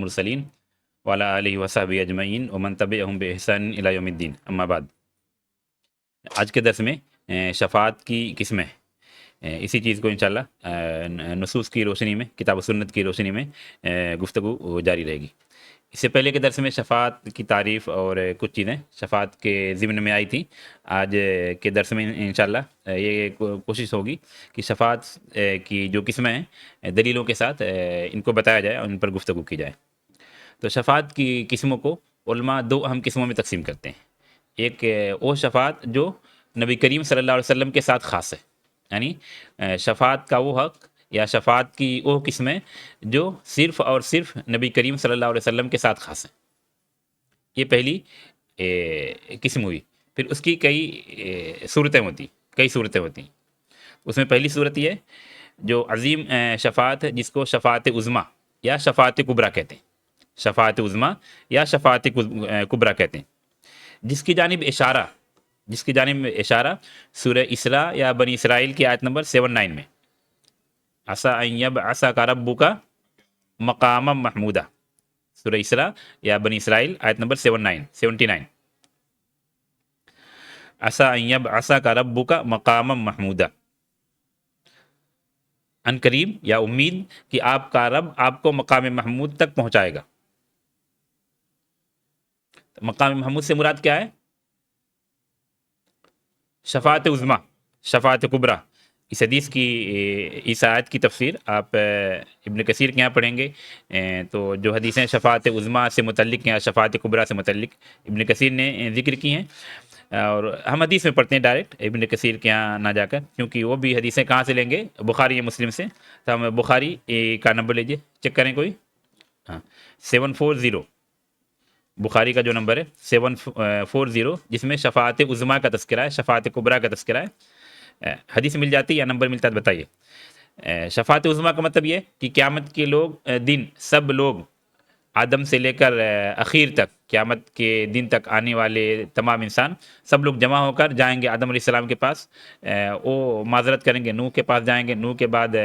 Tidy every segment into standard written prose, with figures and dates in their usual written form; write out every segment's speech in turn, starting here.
مرسلین وعلی آلہ وصحبہ اجمعین ومن تبعہم بإحسان الی یوم الدین، اما بعد۔ آج کے درس میں شفاعت کی قسمیں، اسی چیز کو انشاءاللہ نصوص کی روشنی میں، کتاب و سنت کی روشنی میں گفتگو جاری رہے گی۔ اس سے پہلے کے درس میں شفاعت کی تعریف اور کچھ چیزیں شفاعت کے ضمن میں آئی تھیں۔ آج کے درس میں انشاءاللہ یہ کوشش ہوگی کہ شفاعت کی جو قسمیں ہیں دلیلوں کے ساتھ ان کو بتایا جائے اور ان پر گفتگو کی جائے۔ تو شفاعت کی قسموں کو علماء دو اہم قسموں میں تقسیم کرتے ہیں۔ ایک وہ شفاعت جو نبی کریم صلی اللہ علیہ وسلم کے ساتھ خاص ہے، یعنی شفاعت کا وہ حق یا شفاعت کی وہ قسمیں جو صرف اور صرف نبی کریم صلی اللہ علیہ وسلم کے ساتھ خاص ہیں۔ یہ پہلی قسم ہوئی۔ پھر اس کی کئی صورتیں ہوتی ہیں۔ اس میں پہلی صورت یہ جو عظیم شفاعت ہے، جس کو شفاعت عظمیٰ یا شفاعت کبریٰ کہتے ہیں۔ شفاعت عظمیٰ یا شفاعت کبریٰ کہتے ہیں، جس کی جانب اشارہ سورہ اسراء یا بنی اسرائیل کی آیت نمبر 79 میں، عسیٰ ان یبعثک ربک مقاما محمودا۔ سورہ اسراء یا بنی اسرائیل آیت نمبر 79، عسیٰ ان یبعثک ربک مقاما محمودا، ان قریب یا امید کہ آپ کا رب آپ کو مقام محمود تک پہنچائے گا۔ مقام محمود سے مراد کیا ہے؟ شفاعت عظمیٰ، شفاعت کبریٰ۔ اس حدیث کی اس آیت کی تفسیر آپ ابن کثیر کے یہاں پڑھیں گے تو جو حدیثیں شفاعت عظمیٰ سے متعلق یا شفاعت کبریٰ سے متعلق ابن کثیر نے ذکر کی ہیں، اور ہم حدیث میں پڑھتے ہیں ڈائریکٹ ابن کثیر کے یہاں نہ جا کر، کیونکہ وہ بھی حدیثیں کہاں سے لیں گے؟ بخاری یا مسلم سے۔ تو ہم بخاری کا نمبر لیجئے، چیک کریں کوئی، ہاں 740 بخاری کا جو نمبر ہے 740، جس میں شفاعت عظمیٰ کا تذکرہ ہے، شفاعت کبریٰ کا تذکرہ ہے۔ حدیث مل جاتی ہے یا نمبر ملتا ہے بتائیے۔ شفاعت عظمیٰ کا مطلب یہ کہ قیامت کے دن سب لوگ، آدم سے لے کر اخیر تک، قیامت کے دن تک آنے والے تمام انسان، سب لوگ جمع ہو کر جائیں گے آدم علیہ السلام کے پاس، وہ معذرت کریں گے، نوح کے پاس جائیں گے، نوح کے بعد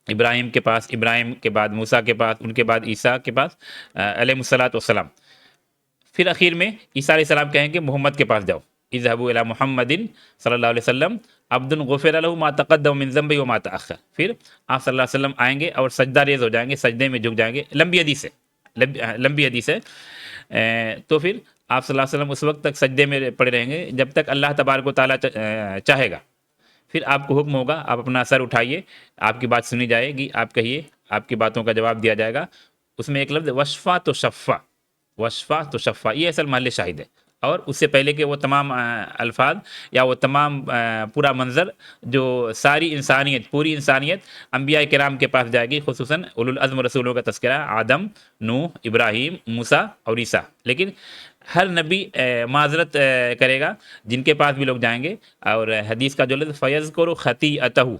ابراہیم کے پاس، ابراہیم کے بعد موسیٰ کے پاس، ان کے بعد عیسیٰ کے پاس علیہ الصلاۃ والسلام۔ پھر اخیر میں عیسیٰ علیہ السلام کہیں گے محمد کے پاس جاؤ، اذهبوا الی محمد صلی اللہ علیہ وسلم عبد غفر له ما تقدم من ذنبه وما تأخر۔ پھر آپ صلی اللہ علیہ وسلم آئیں گے اور سجدہ ریز ہو جائیں گے، سجدے میں جھک جائیں گے۔ لمبی حدیث ہے۔ تو پھر آپ صلی اللہ علیہ وسلم اس وقت تک سجدے میں پڑے رہیں گے جب تک اللہ تبارک و تعالیٰ چاہے گا۔ پھر آپ کو حکم ہوگا، آپ اپنا سر اٹھائیے، آپ کی بات سنی جائے گی، آپ کہیے، آپ کی باتوں کا جواب دیا جائے گا۔ اس میں ایک لفظ وشفا تو شفا، یہ اصل محل شاہد ہے۔ اور اس سے پہلے کہ وہ تمام الفاظ یا وہ تمام پورا منظر جو ساری انسانیت، پوری انسانیت انبیاء کرام کے پاس جائے گی، خصوصاً اولو العزم رسولوں کا تذکرہ آدم، نوح، ابراہیم، موسیٰ اور عیسیٰ، لیکن ہر نبی معذرت کرے گا جن کے پاس بھی لوگ جائیں گے۔ اور حدیث کا جو لفظ فَيَذْكُرُ خَطِيئَتَهُ،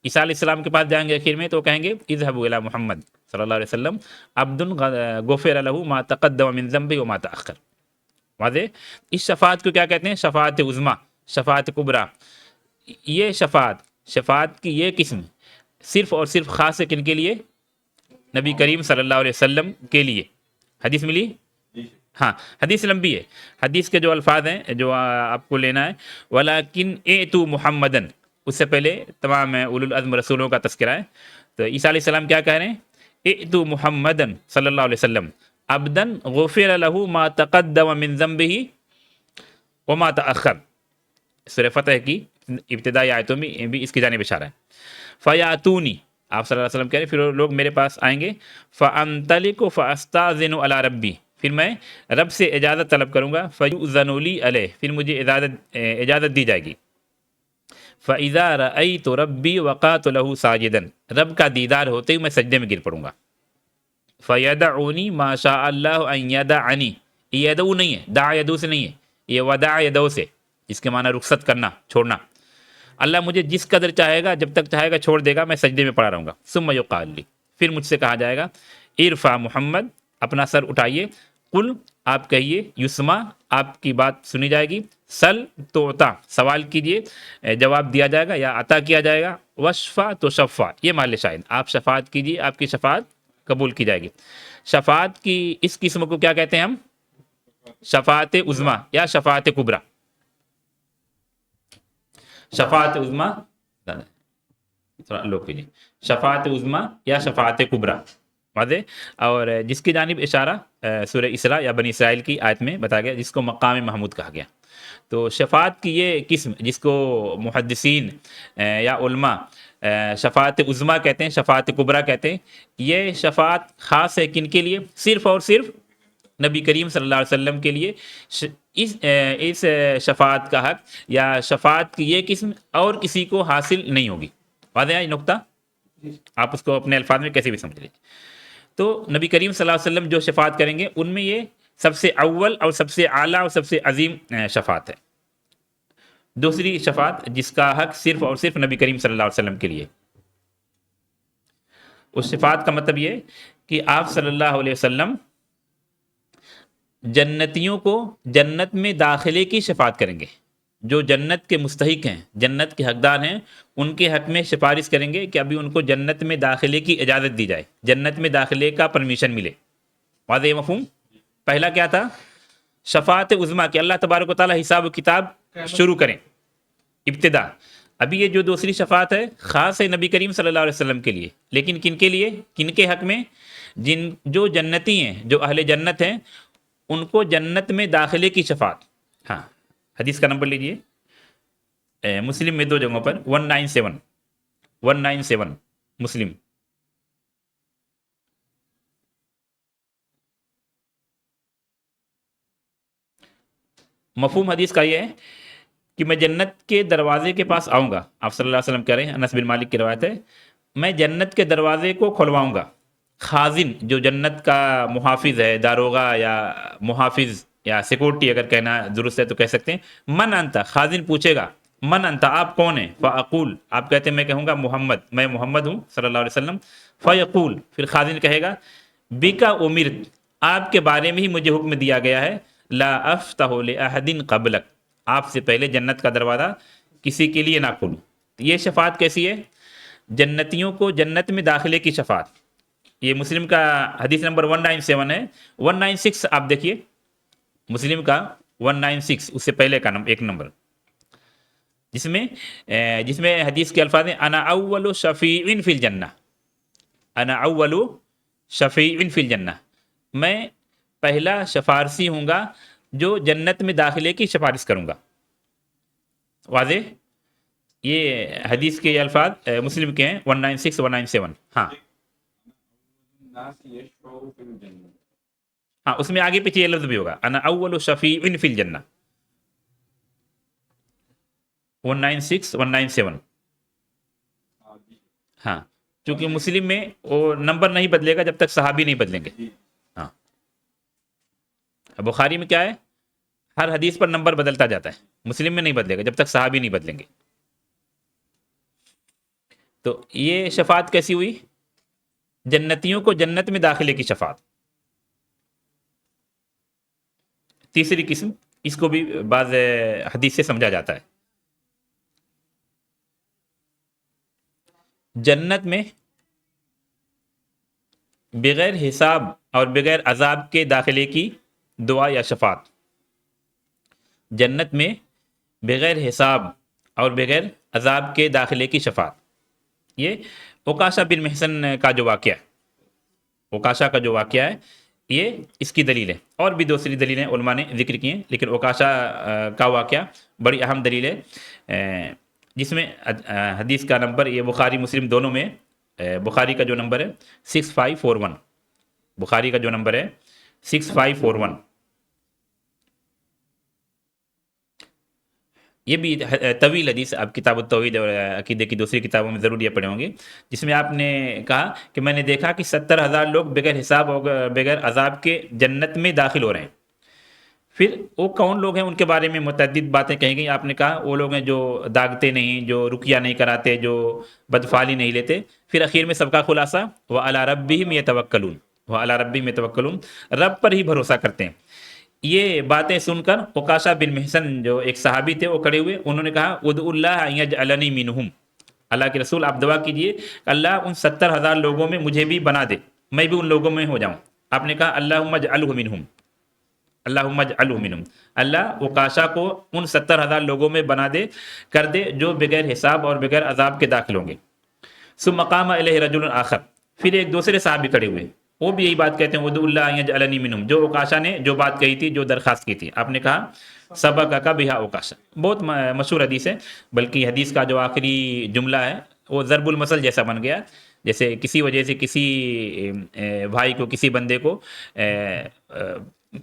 عیسیٰ علیہ السلام کے پاس جائیں گے آخر میں تو کہیں گے اذهبوا الی محمد صلی اللہ علیہ وسلم عبد غفر له ما تقدم من ذنبه وما تأخر۔ واضح؟ اس شفاعت کو کیا کہتے ہیں؟ شفاعت عظمیٰ، شفاعت کبریٰ۔ یہ شفاعت کی یہ قسم صرف اور صرف خاص ہے کن کے لیے؟ نبی کریم صلی اللہ علیہ وسلم کے لیے۔ حدیث ملی؟ ہاں، حدیث لمبی ہے۔ حدیث کے جو الفاظ ہیں جو آپ کو لینا ہے، وَلَكِنْ اِئْتُوا مُحَمَّدًا، اس سے پہلے تمام اولو العزم رسولوں کا تذکرہ ہے۔ تو عیسیٰ علیہ السلام کیا کہہ رہے ہیں؟ اِئْتُوا مُحَمَّدًا صلی اللہ علیہ وسلم عبداً غفر له ما تقدم من ذنبه وما تأخر۔ سورہ فتح کی ابتدائی آیتوں میں بھی اس کی جانب اشارہ ہے۔ فیاتونی، آپ صلی اللہ علیہ وسلم کہہ رہے ہیں پھر لوگ میرے پاس آئیں گے، فانطلق فاستاذن علی ربی، پھر میں رب سے اجازت طلب کروں گا، فیؤذن لی علیہ، پھر مجھے اجازت دی جائے گی۔ فاذا رأیت ربی وقعت له ساجدا، رب کا دیدار ہوتے ہی میں سجدے میں گر پڑوں گا۔ فَيَدَعُونِي مَا شَاءَ اللَّهُ أَن يَدَعَنِي، یہ یدعو نہیں ہے، دعا یدعو سے نہیں ہے، یہ ودع یدعو سے، جس کے معنی رخصت کرنا، چھوڑنا۔ اللہ مجھے جس قدر چاہے گا، جب تک چاہے گا چھوڑ دے گا، میں سجدے میں پڑا رہوں گا۔ ثم يقال لي، پھر مجھ سے کہا جائے گا، ارفع محمد، اپنا سر اٹھائیے، قل، آپ کہیے، یسمع، آپ کی بات سنی جائے گی، سل تو عطا، سوال کیجئے، جواب دیا جائے گا یا عطا کیا جائے گا، وشفع تو شفع، یہ محل شاہد۔ آپ شفاعت کیجئے، آپ کی شفاعت قبول کی جائے گی. شفاعت کی اس قسم کو کیا کہتے ہیں ہم؟ شفاعت عظما یا شفاعت کبرا. شفاعت عظما تھوڑا لو کیجیے. شفاعت عظما یا شفاعت کبرا واضح. اور جس کی جانب اشارہ سورہ اسراء یا بنی اسرائیل کی آیت میں بتایا گیا جس کو مقام محمود کہا گیا. تو شفاعت کی یہ قسم جس کو محدثین یا علماء شفاعت عظما کہتے ہیں، شفاعت کبرا کہتے ہیں، یہ شفاعت خاص ہے کن کے لیے؟ صرف اور صرف نبی کریم صلی اللہ علیہ وسلم کے لیے. اس شفاعت کا حق یا شفاعت کی یہ قسم اور کسی کو حاصل نہیں ہوگی. واضح ہے یہ نقطہ؟ آپ اس کو اپنے الفاظ میں کیسے بھی سمجھ لیجیے. تو نبی کریم صلی اللہ علیہ وسلم جو شفاعت کریں گے ان میں یہ سب سے اول اور سب سے اعلیٰ اور سب سے عظیم شفاعت ہے. دوسری شفاعت جس کا حق صرف اور صرف نبی کریم صلی اللہ علیہ وسلم کے لیے. اس شفاعت کا مطلب یہ کہ آپ صلی اللہ علیہ وسلم جنتیوں کو جنت میں داخلے کی شفاعت کریں گے. جو جنت کے مستحق ہیں، جنت کے حقدار ہیں، ان کے حق میں سفارش کریں گے کہ ابھی ان کو جنت میں داخلے کی اجازت دی جائے، جنت میں داخلے کا پرمیشن ملے. واضح مفہوم؟ پہلا کیا تھا؟ شفاعت عظما کہ اللہ تبارک و تعالیٰ حساب و کتاب شروع کریں، ابتدا. ابھی یہ جو دوسری شفاعت ہے خاص ہے نبی کریم صلی اللہ علیہ وسلم کے لیے، لیکن کن کے لیے؟ کن کے حق میں؟ جو جنتی ہیں، جو اہل جنت ہیں، ان کو جنت میں داخلے کی شفاعت. ہاں حدیث کا نمبر لیجئے، مسلم میں 2 جگہوں پر 197 مسلم. مفہوم حدیث کا یہ ہے کہ میں جنت کے دروازے کے پاس آؤں گا. آپ صلی اللہ علیہ وسلم کہہ رہے ہیں، انس بن مالک کی روایت ہے، میں جنت کے دروازے کو کھلواؤں گا. خازن جو جنت کا محافظ ہے، داروغہ یا محافظ یا سیکورٹی اگر کہنا درست ہے تو کہہ سکتے ہیں. من انتا، خازن پوچھے گا من انتا، آپ کون ہیں؟ فاقول، آپ کہتے ہیں میں کہوں گا محمد، میں محمد ہوں صلی اللہ علیہ وسلم. فیقول، پھر خازن کہے گا بکا امرت، آپ کے بارے میں ہی مجھے حکم دیا گیا ہے، لا افتح لاحد قبلک، آپ سے پہلے جنت کا دروازہ کسی کے لیے نہ کھولوں. یہ شفاعت کیسی ہے؟ جنتیوں کو جنت میں داخلے کی شفاعت. یہ مسلم کا حدیث نمبر 197 ہے. 196 آپ دیکھیے، مسلم کا 196 اس سے پہلے کا ایک نمبر، جس میں حدیث کے الفاظ ہیں انا اول شفیع فی الجنہ، انا اول شفیع فی الجنہ، میں پہلا شفارسی ہوں گا جو جنت میں داخلے کی سفارش کروں گا. واضح؟ یہ حدیث کے الفاظ مسلم کے ہیں 196 197. ہاں ہاں اس میں آگے پیچھے یہ لفظ بھی ہوگا انا اول شفیع فی الجنہ 196 197. ہاں چونکہ مسلم میں وہ نمبر نہیں بدلے گا جب تک صحابی نہیں بدلیں گے. ہاں بخاری میں کیا ہے؟ ہر حدیث پر نمبر بدلتا جاتا ہے، مسلم میں نہیں بدلے گا جب تک صحابی نہیں بدلیں گے. تو یہ شفاعت کیسی ہوئی؟ جنتیوں کو جنت میں داخلے کی شفاعت. تیسری قسم، اس کو بھی بعض حدیث سے سمجھا جاتا ہے، جنت میں بغیر حساب اور بغیر عذاب کے داخلے کی دعا یا شفاعت. جنت میں بغیر حساب اور بغیر عذاب کے داخلے کی شفاعت. یہ عکاشہ بن محصن کا جو واقعہ ہے، عکاشہ کا جو واقعہ ہے یہ اس کی دلیل ہے. اور بھی دوسری دلیلیں علماء نے ذکر کی ہیں، لیکن عکاشہ کا واقعہ بڑی اہم دلیل ہے، جس میں حدیث کا نمبر یہ بخاری مسلم دونوں میں، بخاری کا جو نمبر ہے 6541، بخاری کا جو نمبر ہے 6541. یہ بھی طویل حدیث، آپ کتاب التوحید اور عقیدے کی دوسری کتابوں میں ضرور یہ پڑھے ہوں گے، جس میں آپ نے کہا کہ میں نے دیکھا کہ 70,000 لوگ بغیر حساب اور بغیر عذاب کے جنت میں داخل ہو رہے ہیں. پھر وہ کون لوگ ہیں ان کے بارے میں متعدد باتیں کہیں گئی. آپ نے کہا وہ لوگ ہیں جو داغتے نہیں، جو رقیہ نہیں کراتے، جو بدفعلی نہیں لیتے. پھر اخیر میں سب کا خلاصہ وَعَلَىٰ رَبِّهِمْ يَتَوَكَّلُونَ، وَعَلَىٰ رَبِّهِمْ يَتَوَكَّلُونَ، رب پر ہی بھروسہ کرتے ہیں. یہ باتیں سن کر عکاشہ بن محصن جو ایک صحابی تھے وہ کھڑے ہوئے، انہوں نے کہا ادعوا اللہ ان یجعلنی منہم، اللہ کے رسول آپ دعا کیجئے کہ اللہ ان 70,000 لوگوں میں مجھے بھی بنا دے. میں بھی ان لوگوں میں ہو جاؤں. آپ نے کہا اللہم اجعلہ منہم، اللہم اجعلہ منہم، اللہ اوکاشا کو ان 70,000 لوگوں میں بنا دے، کر دے جو بغیر حساب اور بغیر عذاب کے داخل ہوں گے. ثم مقام الیہ رجل آخر، پھر ایک دوسرے صحابی کھڑے ہوئے، وہ بھی یہی بات کہتے ہیں ادعو اللہ ان یجعلنی منہم، جو اوکاشا نے جو بات کہی تھی، جو درخواست کی تھی. آپ نے کہا سبق کا بہا اوکاشا. بہت مشہور حدیث ہے، بلکہ حدیث کا جو آخری جملہ ہے وہ ضرب المثل جیسا بن گیا. جیسے کسی وجہ سے کسی بھائی کو، کسی بندے کو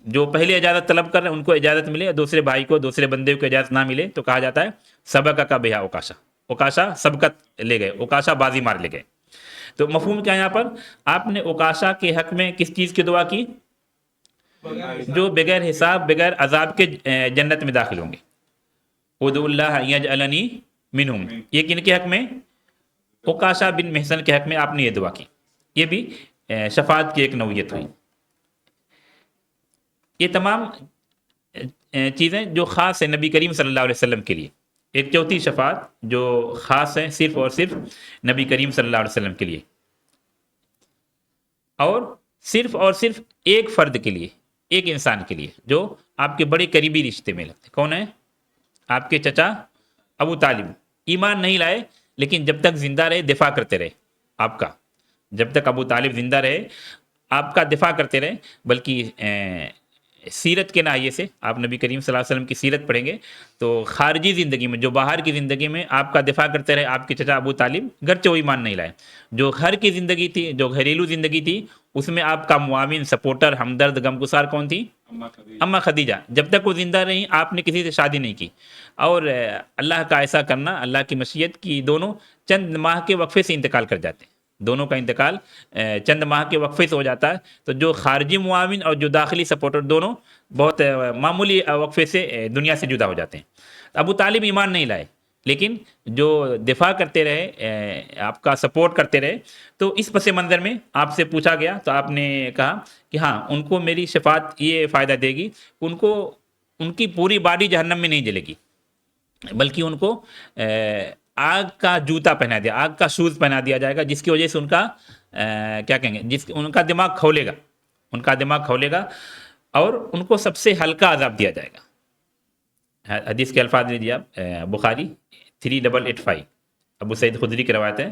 جو پہلے اجازت طلب کر رہے ہیں ان کو اجازت ملے، دوسرے بھائی کو، دوسرے بندے کو اجازت نہ ملے، تو کہا جاتا ہے سبق کا بہا اوکاشا، اوکاشا سبقت لے گئے، اوکاشا بازی مار لے گئے. تو مفہوم کیا ہے یہاں پر؟ آپ نے اوکاشا کے حق میں کس چیز کی دعا کی؟ جو بغیر حساب بغیر عذاب کے جنت میں داخل ہوں گے. ادعو اللہ ان یجعلنی منہم، یہ کن کے حق میں؟ اوکاشا بن محسن کے حق میں آپ نے یہ دعا کی. یہ بھی شفاعت کی ایک نوعیت ہوئی. یہ تمام چیزیں جو خاص ہے نبی کریم صلی اللہ علیہ وسلم کے لیے. ایک چوتھی شفاعت جو خاص ہے صرف اور صرف نبی کریم صلی اللہ علیہ وسلم کے لیے، اور صرف ایک فرد کے لیے، ایک انسان کے لیے جو آپ کے بڑے قریبی رشتے میں لگتے. کون ہے؟ آپ کے چچا ابو طالب. ایمان نہیں لائے لیکن جب تک زندہ رہے دفاع کرتے رہے آپ کا. جب تک ابو طالب زندہ رہے آپ کا دفاع کرتے رہے. بلکہ سیرت کے ناحیے سے آپ نبی کریم صلی اللہ علیہ وسلم کی سیرت پڑھیں گے تو خارجی زندگی میں، جو باہر کی زندگی میں آپ کا دفاع کرتے رہے آپ کے چچا ابو طالب، گرچہ وہ ایمان نہیں لائے. جو گھر کی زندگی تھی، جو گھریلو زندگی تھی، اس میں آپ کا معاون، سپورٹر، ہمدرد، غمگسار کون تھی؟ اما خدیجہ. جب تک وہ زندہ رہی آپ نے کسی سے شادی نہیں کی. اور اللہ کا ایسا کرنا، اللہ کی مشیت کی، دونوں چند ماہ کے وقفے سے انتقال کر جاتے ہیں. دونوں کا انتقال چند ماہ کے وقفے سے ہو جاتا ہے. تو جو خارجی معاون اور جو داخلی سپورٹر، دونوں بہت معمولی وقفے سے دنیا سے جدا ہو جاتے ہیں. ابو طالب ایمان نہیں لائے لیکن جو دفاع کرتے رہے، آپ کا سپورٹ کرتے رہے. تو اس پس منظر میں آپ سے پوچھا گیا تو آپ نے کہا کہ ہاں ان کو میری شفاعت یہ فائدہ دے گی، ان کو ان کی پوری باڈی جہنم میں نہیں جلے گی، بلکہ ان کو آگ کا جوتا پہنا دیا، آگ کا شوز پہنا دیا جائے گا، جس کی وجہ سے ان کا کیا کہیں گے، ان کا دماغ کھولے گا، ان کا دماغ کھولے گا، اور ان کو سب سے ہلکا عذاب دیا جائے گا. حدیث کے الفاظ نے دیا بخاری 3885، ابو سعید خدری کی روایت ہے،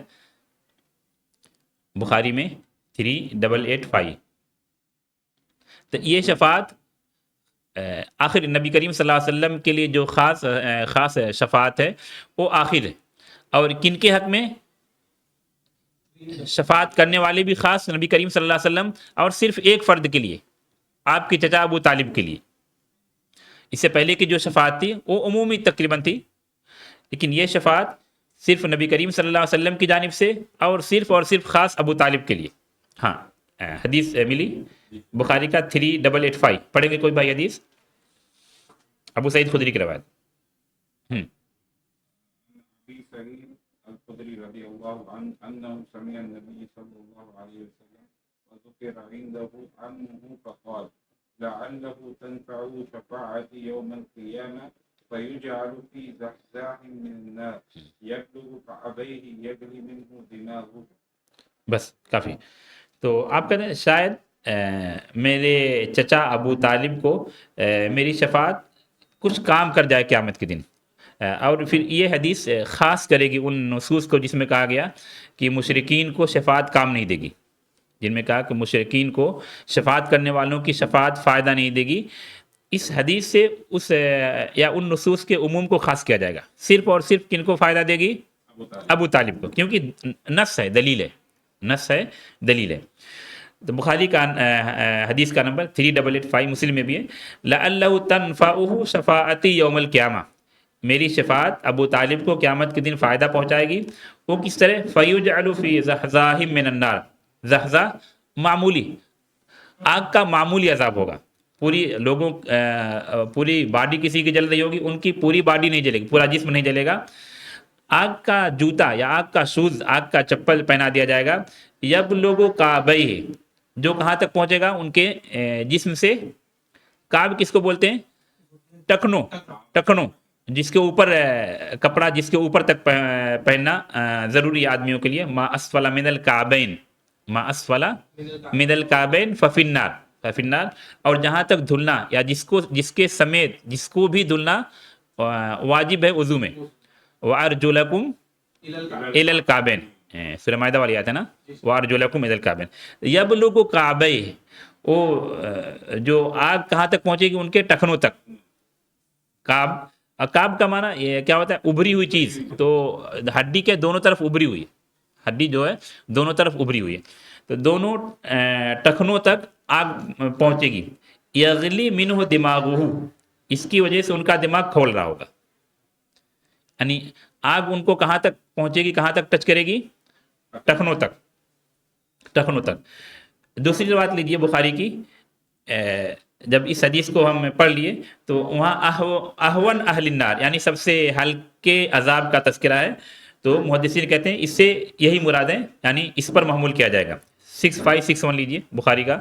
بخاری میں 3885. تو یہ شفاعت آخر نبی کریم صلی اللہ علیہ وسلم کے لیے جو خاص شفاعت ہے وہ آخر ہے. اور کن کے حق میں شفاعت کرنے والے بھی خاص نبی کریم صلی اللہ علیہ وسلم، اور صرف ایک فرد کے لیے، آپ کے چچا ابو طالب کے لیے. اس سے پہلے کی جو شفاعت تھی وہ عمومی تقریباً تھی، لیکن یہ شفاعت صرف نبی کریم صلی اللہ علیہ وسلم کی جانب سے اور صرف خاص ابو طالب کے لیے. ہاں حدیث ملی بخاری کا 3885. پڑھیں گے کوئی بھائی حدیث؟ ابو سعید خدری کی روایت. الخدري رضي الله عنه أنه سمع النبي صلى الله عليه وسلم وذكر عنده عمه فقال لعله تنفع شفاعتي يوم القيامة فيجعل في زحزاح من النار يبلغ كعبيه يجري منه دماغه. بس کافی. تو آپ کہتے ہیں شاید میرے چچا ابو طالب کو میری شفاعت کچھ کام کر جائے قیامت کے دن. اور پھر یہ حدیث خاص کرے گی ان نصوص کو جس میں کہا گیا کہ مشرکین کو شفاعت کام نہیں دے گی، جن میں کہا کہ مشرکین کو شفاعت کرنے والوں کی شفاعت فائدہ نہیں دے گی. اس حدیث سے اس یا ان نصوص کے عموم کو خاص کیا جائے گا. صرف اور صرف کن کو فائدہ دے گی؟ ابو طالب کو، کیونکہ نص ہے، دلیل ہے، نص ہے، دلیل ہے. تو بخاری کا حدیث کا نمبر 3885، مسلم میں بھی ہے، لعلہ تنفعہ شفاعتی یوم القیامہ، میری شفاعت ابو طالب کو قیامت کے دن فائدہ پہنچائے گی. وہ کس طرح؟ فیجعل فی زحزاہ من النار، زحزاہ معمولی آگ کا معمولی عذاب ہوگا. پوری باڈی کسی کی جل رہی ہوگی، ان کی پوری باڈی نہیں جلے گی، پورا جسم نہیں جلے گا. آگ کا جوتا یا آگ کا شوز، آگ کا چپل پہنا دیا جائے گا. یبلغ کعبیہ، جو کہاں تک پہنچے گا؟ ان کے جسم سے. کعب کس کو بولتے ہیں؟ ٹخنوں، جس کے اوپر کپڑا جس کے اوپر تک پہننا ضروری ہے آدمیوں کے لیے. ما اسفل من الکعبین، ما اسفلا من الکعبین ففی النار، اور جہاں تک دھلنا یا جس کے سمیت جس کو بھی دھلنا واجب ہے وضو میں، وارجلکم الی الکعبین، سورہ مائدہ والی آیت ہے نا، وارجلکم الی الکعبین، یبلغ کعبیہ، وہ جو آگ کہاں تک پہنچے گی؟ ان کے ٹخنوں تک. کعب کا معنی یہ کیا ہوتا ہے؟ ابری ہوئی چیز. تو ہڈی کے دونوں طرف ابری ہوئی، ہڈی جو ہے دونوں طرف ابری ہوئی ہے، تو دونوں ٹخنوں تک آگ پہنچے گی. یغلی منہ دماغہ، اس کی وجہ سے ان کا دماغ کھول رہا ہوگا. یعنی آگ ان کو کہاں تک پہنچے گی، کہاں تک ٹچ کرے گی؟ ٹخنوں تک، ٹخنوں تک. دوسری روایت لیجیے بخاری کی، جب اس حدیث کو ہم پڑھ لیے تو وہاں اہون اہل النار یعنی سب سے ہلکے عذاب کا تذکرہ ہے. تو محدثین کہتے ہیں اس سے یہی مراد ہے، یعنی اس پر محمول کیا جائے گا. 6561 لیجیے بخاری کا،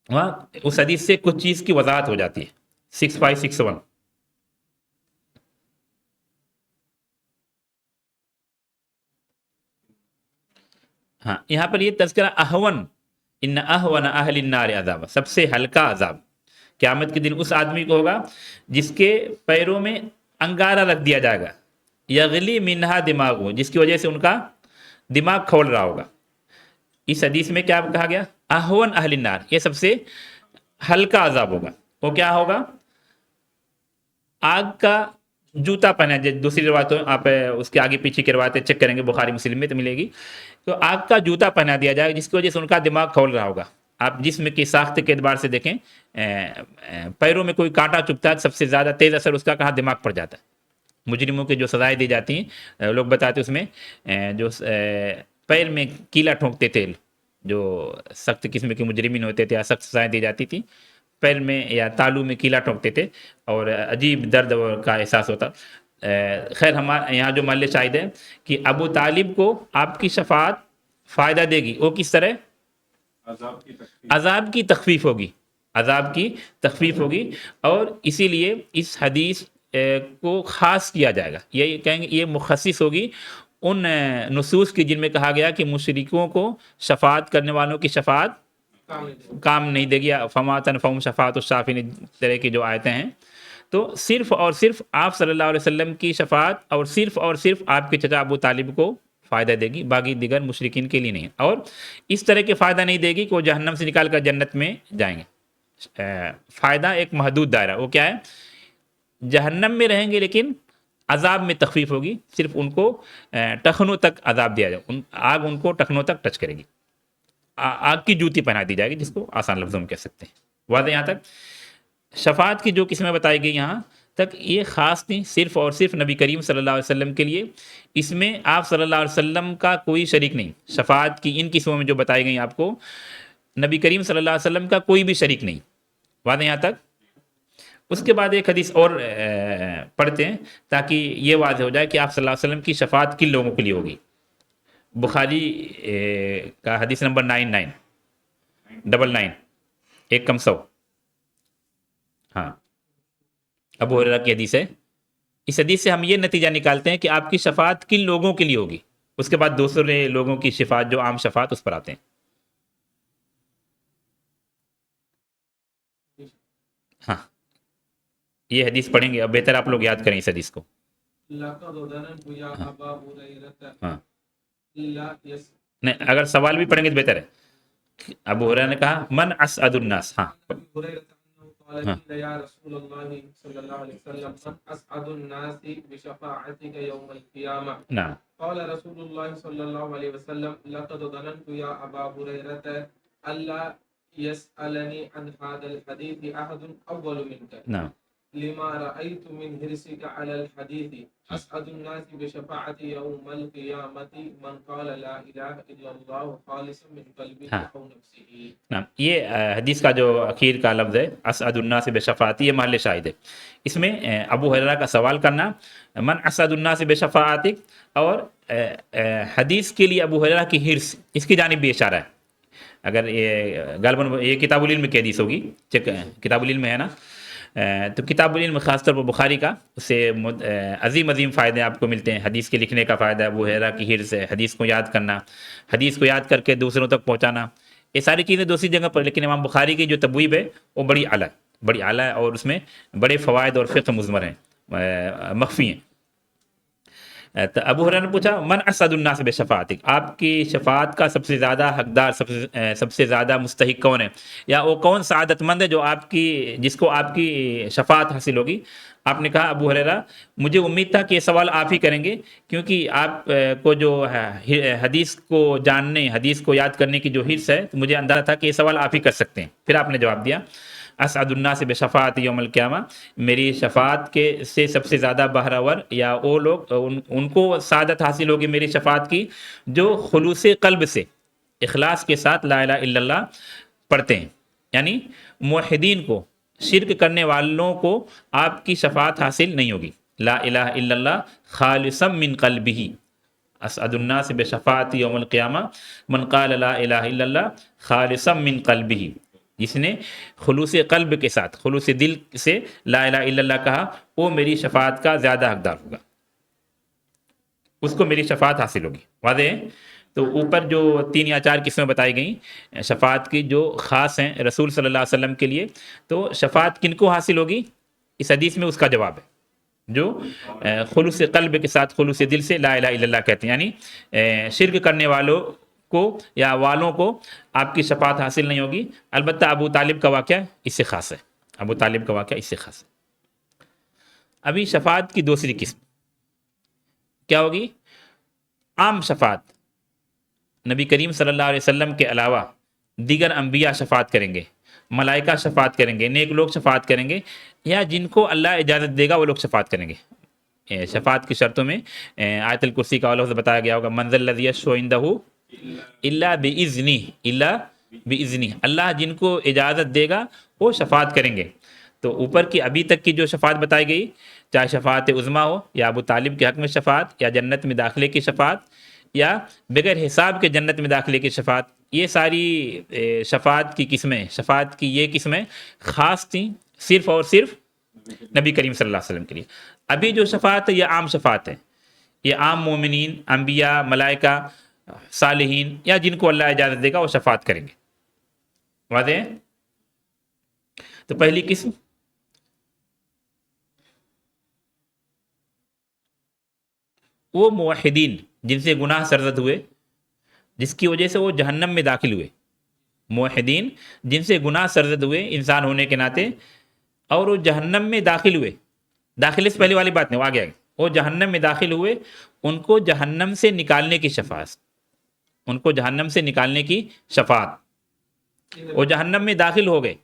وہاں اس حدیث سے کچھ چیز کی وضاحت ہو جاتی ہے. 6561. ہاں، یہاں پر یہ تذکرہ اہون، ان اہون اہل النار عذاب، سب سے ہلکا عذاب قیامت کے دن اس آدمی کو ہوگا جس کے پیروں میں انگارہ رکھ دیا جائے گا، یغلی منہا دماغ، جس کی وجہ سے ان کا دماغ کھول رہا ہوگا. اس حدیث میں کیا کہا گیا؟ اہون اہل النار، یہ سب سے ہلکا عذاب ہوگا. وہ کیا ہوگا؟ آگ کا جوتا پہنا. دوسری روایتوں آپ اس کے آگے پیچھے کی روایتیں چیک کریں گے، بخاری مسلم میں تو ملے گی. تو آگ کا جوتا پہنا دیا جائے گا جس کی وجہ سے ان کا دماغ کھول رہا ہوگا. آپ جسم کی ساخت کے اعتبار سے دیکھیں، پیروں میں کوئی کانٹا چبھتا ہے، سب سے زیادہ تیز اثر اس کا کہاں؟ دماغ پر جاتا ہے. مجرموں کے جو سزائیں دی جاتی ہیں، لوگ بتاتے اس میں جو پیر میں کیلا ٹھونکتے تھے، جو سخت قسم کے مجرمین ہوتے تھے یا سخت سزائیں دی جاتی تھی، پیر میں یا تالو میں کیلا ٹھونکتے تھے اور عجیب درد کا احساس ہوتا. خیر ہمارے یہاں جو محل شاہد ہے کہ ابو طالب کو آپ کی شفاعت فائدہ دے گی. وہ کس طرح؟ عذاب کی تخفیف ہوگی، عذاب کی تخفیف ہوگی. اور اسی لیے اس حدیث کو خاص کیا جائے گا، یہ کہیں گے یہ مخصص ہوگی ان نصوص کی جن میں کہا گیا کہ مشرکوں کو شفاعت کرنے والوں کی شفاعت کام نہیں دے گی، فما تنفعهم شفاعت الشافعین طرح کی جو آیتیں ہیں. تو صرف اور صرف آپ صلی اللہ علیہ وسلم کی شفاعت اور صرف آپ کے چچا ابو طالب کو فائدہ دے گی، باقی دیگر مشرکین کے لیے نہیں. اور اس طرح کے فائدہ نہیں دے گی کہ وہ جہنم سے نکال کر جنت میں جائیں گے. فائدہ ایک محدود دائرہ، وہ کیا ہے؟ جہنم میں رہیں گے لیکن عذاب میں تخفیف ہوگی، صرف ان کو ٹخنوں تک عذاب دیا جائے، آگ ان کو ٹخنوں تک ٹچ کرے گی. آگ کی جوتی پہنا دی جائے گی، جس کو آسان لفظوں میں کہہ سکتے ہیں. واضح یہاں تک؟ شفاعت کی جو قسمیں بتائی گئی یہاں تک یہ خاص تھیں صرف اور صرف نبی کریم صلی اللہ علیہ وسلم کے لیے. اس میں آپ صلی اللہ علیہ وسلم کا کوئی شریک نہیں. شفاعت کی ان قسموں میں جو بتائی گئی آپ کو، نبی کریم صلی اللہ علیہ وسلم کا کوئی بھی شریک نہیں. واضح یہاں تک؟ اس کے بعد ایک حدیث اور پڑھتے ہیں تاکہ یہ واضح ہو جائے کہ آپ صلی اللہ علیہ وسلم کی شفاعت کن لوگوں کے لیے ہوگی. بخاری کا حدیث نمبر 9999، 1 ہاں، ابو ہریرہ کی حدیث ہے. اس حدیث سے ہم یہ نتیجہ نکالتے ہیں کہ آپ کی شفاعت کن لوگوں کے لیے ہوگی. اس کے بعد دوسرے لوگوں کی شفاعت جو عام شفاعت اس پر آتے ہیں. ہاں، یہ حدیث پڑھیں گے، اب بہتر آپ لوگ یاد کریں اس حدیث کو. ہاں نہیں، اگر سوال بھی پڑھیں گے تو بہتر ہے. ابو ہریرہ نے کہا من اسعد الناس. ہاں یا رسول اللہ صلی اللہ علیہ وسلم من اسعد الناس بشفاعتك يوم القيامة. نعم. قال رسول الله صلى الله عليه وسلم لقد ظننت يا أبا هريرة ألا يسألني عن هذا الحديث أحد أول منك. نعم. لما رأيت من حرصك على الحديث. أسعد الناس بشفاعتي يوم القيامة من قال لا إله إلا الله خالصا من قلبه أو نفسه. نعم، یہ حدیث کا جو اخیر کا لفظ ہے اسعد الناس بشفاعتی، یہ محل شاہد ہے. اس میں ابو ہریرہ کا سوال کرنا من اسعد الناس بشفاعتک، اور حدیث کے لیے ابو ہریرہ کی حرص، اس کی جانب بھی اشارہ ہے. اگر یہ غالباً یہ کتاب العلم کی حدیث ہوگی، کتاب العلم میں ہے نا، تو کتاب العلم خاص طور پر بخاری کا، اس سے عظیم فائدے آپ کو ملتے ہیں۔ حدیث کے لکھنے کا فائدہ، ابو ہریرہ کی حرص ہے، حدیث کو یاد کرنا، حدیث کو یاد کر کے دوسروں تک پہنچانا، یہ ساری چیزیں دوسری جگہ پر، لیکن امام بخاری کی جو تبویب ہے وہ بڑی اعلیٰ ہے، اور اس میں بڑے فوائد اور فقہ مضمر ہیں، مخفی ہیں۔ تو ابو ہریرہ نے پوچھا من اسعد الناس بشفاعتک، آپ کی شفاعت کا سب سے زیادہ حقدار، سب سے زیادہ مستحق کون ہے، یا وہ کون سعادت مند ہے جو جس کو آپ کی شفاعت حاصل ہوگی؟ آپ نے کہا ابو ہریرہ مجھے امید تھا کہ یہ سوال آپ ہی کریں گے، کیونکہ آپ کو جو حدیث کو جاننے، حدیث کو یاد کرنے کی جو حرص ہے، تو مجھے اندازہ تھا کہ یہ سوال آپ ہی کر سکتے ہیں۔ پھر آپ نے جواب دیا اسعد الناس بشفاعت یوم القیامہ، میری شفاعت کے سے سب سے زیادہ بہرور یا وہ لوگ ان کو سعادت حاصل ہوگی میری شفاعت کی جو خلوص قلب سے، اخلاص کے ساتھ لا الہ الا اللہ پڑھتے ہیں، یعنی موحدین کو، شرک کرنے والوں کو آپ کی شفاعت حاصل نہیں ہوگی۔ لا الہ الا اللہ خالصا من قلبہ، اسعد الناس بشفاعت یوم القیامہ من قال لا الہ الا اللہ خالصا من قلبہ، جس نے خلوص قلب کے ساتھ، خلوص دل سے لا الہ الا اللہ کہا، وہ میری شفاعت کا زیادہ حقدار ہوگا، اس کو میری شفاعت حاصل ہوگی۔ واضح ہے؟ تو اوپر جو 3 یا 4 قسمیں بتائی گئیں شفاعت کی جو خاص ہیں رسول صلی اللہ علیہ وسلم کے لیے، تو شفاعت کن کو حاصل ہوگی؟ اس حدیث میں اس کا جواب ہے جو خلوص قلب کے ساتھ، خلوص دل سے لا الہ الا اللہ کہتے ہیں، یعنی شرک کرنے والوں کو یا والوں کو آپ کی شفاعت حاصل نہیں ہوگی۔ البتہ ابو طالب کا واقعہ اس سے خاص ہے، ابو طالب کا واقعہ اس سے خاص ہے۔ ابھی شفاعت کی دوسری قسم کیا ہوگی؟ عام شفاعت، نبی کریم صلی اللہ علیہ وسلم کے علاوہ دیگر انبیاء شفاعت کریں گے، ملائکہ شفاعت کریں گے، نیک لوگ شفاعت کریں گے، یا جن کو اللہ اجازت دے گا وہ لوگ شفاعت کریں گے۔ شفاعت کی شرطوں میں آیت الکرسی کا لفظ بتایا گیا ہوگا، من ذا الذی یشفع عندہ الا باذنہ، الا باذنہ، اللہ جن کو اجازت دے گا وہ شفاعت کریں گے۔ تو اوپر کی ابھی تک کی جو شفاعت بتائی گئی، چاہے شفاعت عظمیٰ ہو، یا ابو طالب کے حق میں شفاعت، یا جنت میں داخلے کی شفاعت، یا بغیر حساب کے جنت میں داخلے کی شفاعت، یہ ساری شفاعت کی قسمیں، شفاعت کی یہ قسمیں خاص تھیں صرف اور صرف نبی کریم صلی اللہ علیہ وسلم کے لیے۔ ابھی جو شفاعت ہے یہ عام شفاعت ہے، یہ عام مومنین، انبیاء، ملائکہ، صالحین، یا جن کو اللہ اجازت دے گا وہ شفاعت کریں گے۔ واضح ہے؟ تو پہلی قسم وہ موحدین جن سے گناہ سرزد ہوئے، جس کی وجہ سے وہ جہنم میں داخل ہوئے، موحدین جن سے گناہ سرزد ہوئے انسان ہونے کے ناطے، اور وہ جہنم میں داخل ہوئے، داخلے سے پہلے والی بات نہیں، وہ آگے وہ جہنم میں داخل ہوئے، ان کو جہنم سے نکالنے کی شفاعت، ان کو جہنم سے نکالنے کی شفاعت، وہ جہنم میں داخل ہو گئے،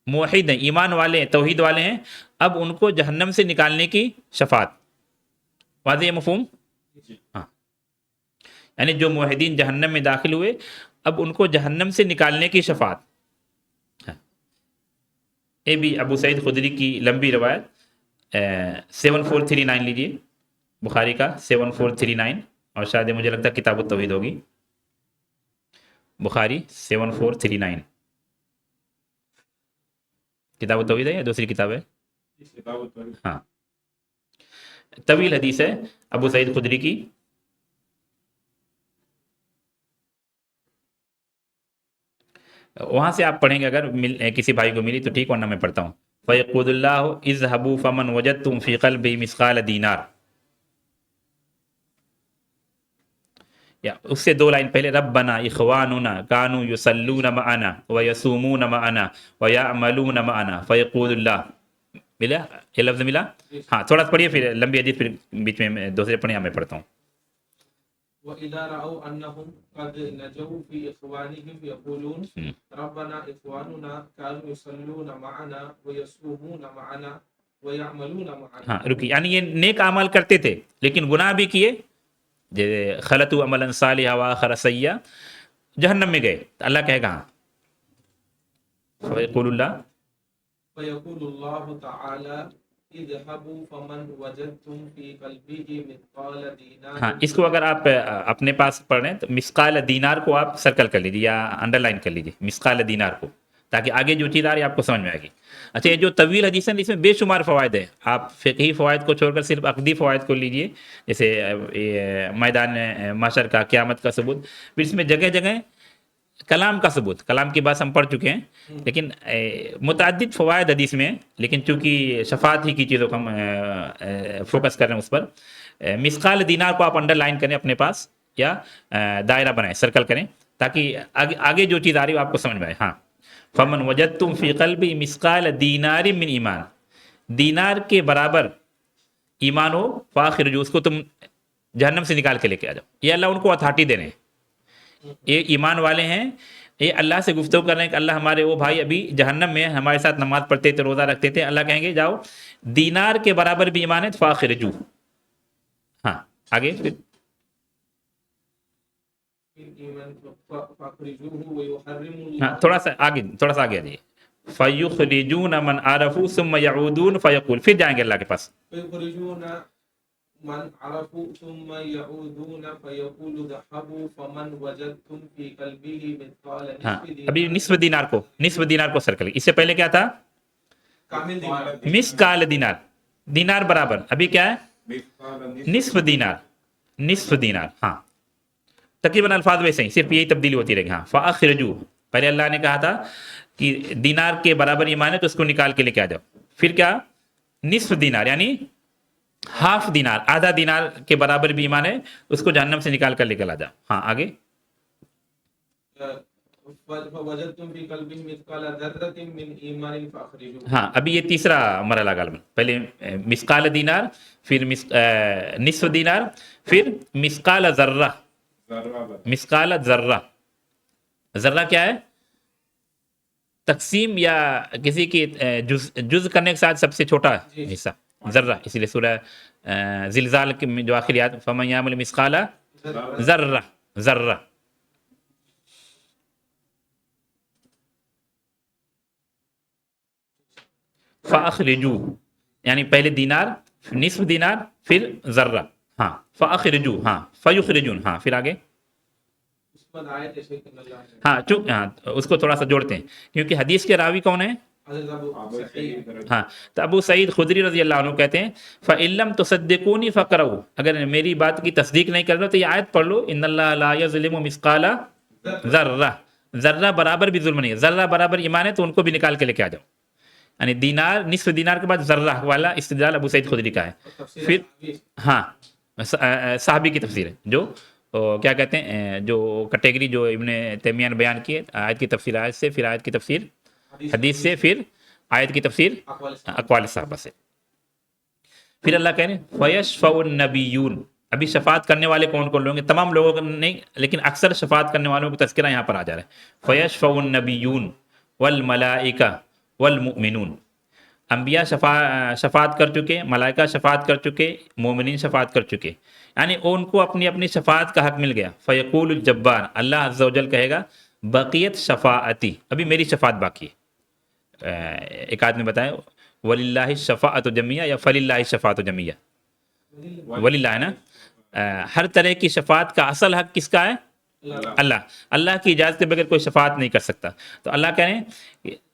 موحد ہیں، ایمان والے ہیں، توحید والے ہیں، اب ان کو جہنم سے نکالنے کی شفاعت۔ واضح ہے مفہوم؟ ہاں، یعنی جو موحدین جہنم میں داخل ہوئے اب ان کو جہنم سے نکالنے کی شفاعت۔ یہ بھی ابو سعید خدری کی لمبی روایت 7439 لیجیے، بخاری کا 7439، اور شاید مجھے لگتا ہے کتاب التوحید ہوگی، بخاری 7439 کتاب التوحید ہے یا دوسری کتاب ہے؟ ہاں، طویل حدیث ہے ابو سعید خدری کی۔ وہاں سے آپ پڑھیں گے، اگر کسی بھائی کو ملی تو ٹھیک، ورنہ میں پڑھتا ہوں۔ فَيَقُولُ اللَّهُ اذْهَبُوا فَمَنْ وَجَدْتُمْ فِي قَلْبِهِ مِثْقَالَ دِینار، یا اس سے 2 لائن پہلے، ربنا اخواننا كانوا يصلون معنا ويصومون معنا ويعملون معنا فيقول اللہ، ملا یہ لفظ ملا؟ ہاں، تھوڑا سا پڑھیے، پھر لمبی حدیث، پھر بیچ میں دوسرے پڑھیں، میں پڑھتا ہوں۔ وَإِذَا رَأَوْا أَنَّهُمْ قَدْ نَجَوْا فِي إِخْوَانِهِمْ يَقُولُونَ رَبَّنَا إِخْوَانُنَا كَانُوا يُصَلُّونَ مَعَنَا وَيَصُومُونَ مَعَنَا وَيَعْمَلُونَ مَعَنَا۔ ہاں رکی، یعنی یہ نیک اعمال کرتے تھے لیکن گناہ بھی کیے، خلطوا عملا صالحا وآخر سیئا، جہنم میں گئے، اللہ کہے گا فیقول اللہ، فَيَقُولُ اللَّهُ تَعَالَى اذْهَبُوا فَمَنْ وَجَدْتُمْ فِي قَلْبِهِ مِثْقَالَ دِینار۔ ہاں، اس کو اگر آپ اپنے پاس پڑھ رہے ہیں تو مثقال دینار کو آپ سرکل کر لیجیے یا انڈر لائن کر لیجیے، مثقال دینار کو، تاکہ آگے جو چیز آ رہی ہے آپ کو سمجھ میں آئے گی. اچھا یہ جو طویل حدیث ہے اس میں بے شمار فوائد ہے. آپ فقہی فوائد کو چھوڑ کر صرف عقدی فوائد کو لیجئے، جیسے میدان معاشر کا، قیامت کا ثبوت. پھر اس میں جگہ جگہ کلام کا ثبوت، کلام کی بات ہم پڑھ چکے ہیں، لیکن متعدد فوائد حدیث میں، لیکن چونکہ شفاعت ہی کی چیزوں کو ہم فوکس کر رہے ہیں اس پر. مثقال دینار کو آپ انڈر لائن کریں اپنے پاس، یا دائرہ بنائیں، سرکل کریں، تاکہ آگے جو چیز آ رہی ہے آپ کو سمجھ میں آئے. ہاں، فمن وجدتم فی قلبی مثقال دینار من ایمان، دینار کے برابر ایمان ہو، فاخرجو، اس کو تم جہنم سے نکال کے لے کے آ جاؤ. یہ اللہ ان کو اتھارٹی دے رہے ہیں. یہ ایمان والے ہیں، یہ اللہ سے گفتگو کر رہے ہیں کہ اللہ ہمارے وہ بھائی ابھی جہنم میں ہمارے ساتھ نماز پڑھتے تھے، روزہ رکھتے تھے، اللہ کہیں گے جاؤ دینار کے برابر بھی ایمان ہے، فاخرجو. ہاں آگے پھر ہاں تھوڑا سا آگے آ جائیے. فَيُخْرِجُونَ مَنْ عَرَفُوا ثُمَّ يَعُودُونَ فَيَقُولُ، پھر جائیں گے اللہ کے پاس. من عرفوا ثم يعودون فيقول ذهبوا فمن وجدتم في قلبه مثقال ہاں نصف دينار. ابھی نصف دینار کو سرکل. اس سے پہلے کیا تھا؟ کامل دینار. مثقال دینار، دینار برابر. ابھی کیا ہے؟ نصف دینار. ہاں تقریباً الفاظ ویسے ہی، صرف یہی تبدیلی ہوتی رہے گی. ہاں فاخرجو، پہلے اللہ نے کہا تھا کہ دینار کے برابر ایمان ہے تو اس کو نکال کے لے کے آ جاؤ. پھر کیا؟ نصف دینار یعنی ہاف دینار، آدھا دینار کے برابر بھی ایمان ہے، اس کو جہنم سے نکال کر لے کر آ جاؤ. ہاں آگے فوجدتم في قلبه مثقال ذرة من ایمان فاخرجوه. ہاں ابھی یہ تیسرا مرحلہ غالباً. پہلے مثقال دینار، پھر نصف دینار، پھر مثقال ذرہ. مثقال ذرہ، ذرہ کیا ہے؟ تقسیم یا کسی کی جز کرنے کے ساتھ سب سے چھوٹا حصہ ذرہ. اسی لیے سورہ زلزال میں جو آخری آیت فَمَن يَعْمَلْ مِثْقَالَ ذرہ. فَأَخْرِجُوا یعنی پہلے دینار، نصف دینار، پھر ذرہ. ہاں فَأَخْرِجُوا، ہاں فَيُخْرِجُونَ. ہاں پھر آگے ہاں اس کو تھوڑا سا جوڑتے ہیں کیونکہ حدیث کے راوی کون ہیں؟ ہاں تو ابو سعید خدری رضی اللہ عنہ کہتے ہیں فَإِن لَّمْ تُصَدِّقُونِي فَاقْرَؤُوا، اگر میری بات کی تصدیق نہیں کر رہے تو یہ آیت پڑھ لو، ان اللہ لا یظلم مثقال ذرہ. ذرہ برابر بھی ظلم نہیں ہے، ذرہ برابر ایمان ہے تو ان کو بھی نکال کے لے کے آ جاؤ. یعنی دینار، نصف دینار کے بعد ذرہ والا استدلال ابو سعید خدری کا ہے. پھر ہاں صحابی کی تفسیر ہے، جو کیا کہتے ہیں، جو کیٹیگری جو ابن تیمیہ نے بیان کی ہے، آیت کی تفسیر آیت سے، پھر آیت کی تفسیر حدیث سے، پھر آیت کی تفسیر اقوال صحابہ سے. پھر اللہ کہہ رہے ہیں فَيَشْفَعُ النَّبِيُّونَ. ابھی شفاعت کرنے والے کون کون لوگ ہیں؟ تمام لوگوں کو نہیں، لیکن اکثر شفاعت کرنے والوں کا تذکرہ یہاں پر آ جا رہا ہے. فَيَشْفَعُ النَّبِيُّونَ وَالْمَلَائِكَةُ وَالْمُؤْمِنُونَ. انبیاء شفاعت کر چکے، ملائکہ شفاعت کر چکے، مومنین شفاعت کر چکے، یعنی ان کو اپنی اپنی شفاعت کا حق مل گیا. فیقول الجبار، اللہ عز و جل کہے گا بقیت شفاعتی، ابھی میری شفاعت باقی ہے. ایک آدمی بتائیں وللہ الشفاعۃ جمیعہ یا فللہ الشفاعۃ جمیعہ؟ وللہ ہے نا. ہر طرح کی شفاعت کا اصل حق کس کا ہے؟ اللہ کی اجازت کے بغیر کوئی شفاعت نہیں کر سکتا. تو اللہ کہہ رہے ہیں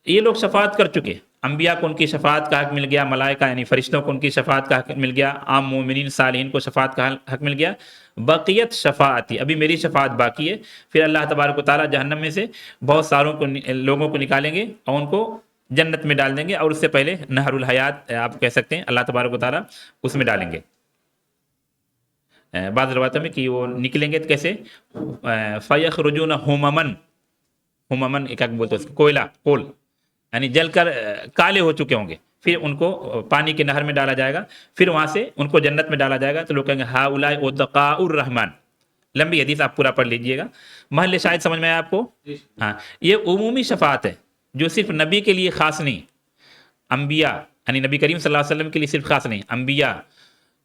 یہ لوگ شفاعت کر چکے، انبیاء کو ان کی شفاعت کا حق مل گیا، ملائکہ یعنی فرشتوں کو ان کی شفاعت کا حق مل گیا، عام مومنین صالحین کو شفاعت کا حق مل گیا. بقیت شفاعتی، ابھی میری شفاعت باقی ہے. پھر اللہ تبارک و تعالیٰ جہنم میں سے بہت ساروں کو لوگوں کو نکالیں گے اور ان کو جنت میں ڈال دیں گے، اور اس سے پہلے نہر الحیات آپ کہہ سکتے ہیں، اللہ تبارک و تعالیٰ اس میں ڈالیں گے. بعض روایتوں میں کہ وہ نکلیں گے تو کیسے؟ فَيَخْرُجُونَ ہُمَمًا ایک بولتے ہیں کوئلہ، کول، یعنی جل کر کالے ہو چکے ہوں گے. پھر ان کو پانی کے نہر میں ڈالا جائے گا، پھر وہاں سے ان کو جنت میں ڈالا جائے گا. تو لوگ کہیں گے ہؤلاء عتقاء الرحمن. لمبی حدیث آپ پورا پڑھ لیجئے گا. محل شاہد سمجھ میں آیا آپ کو؟ ہاں یہ عمومی شفاعت ہے جو صرف نبی کے لیے خاص نہیں، انبیاء یعنی نبی کریم صلی اللہ علیہ وسلم کے لیے صرف خاص نہیں، انبیاء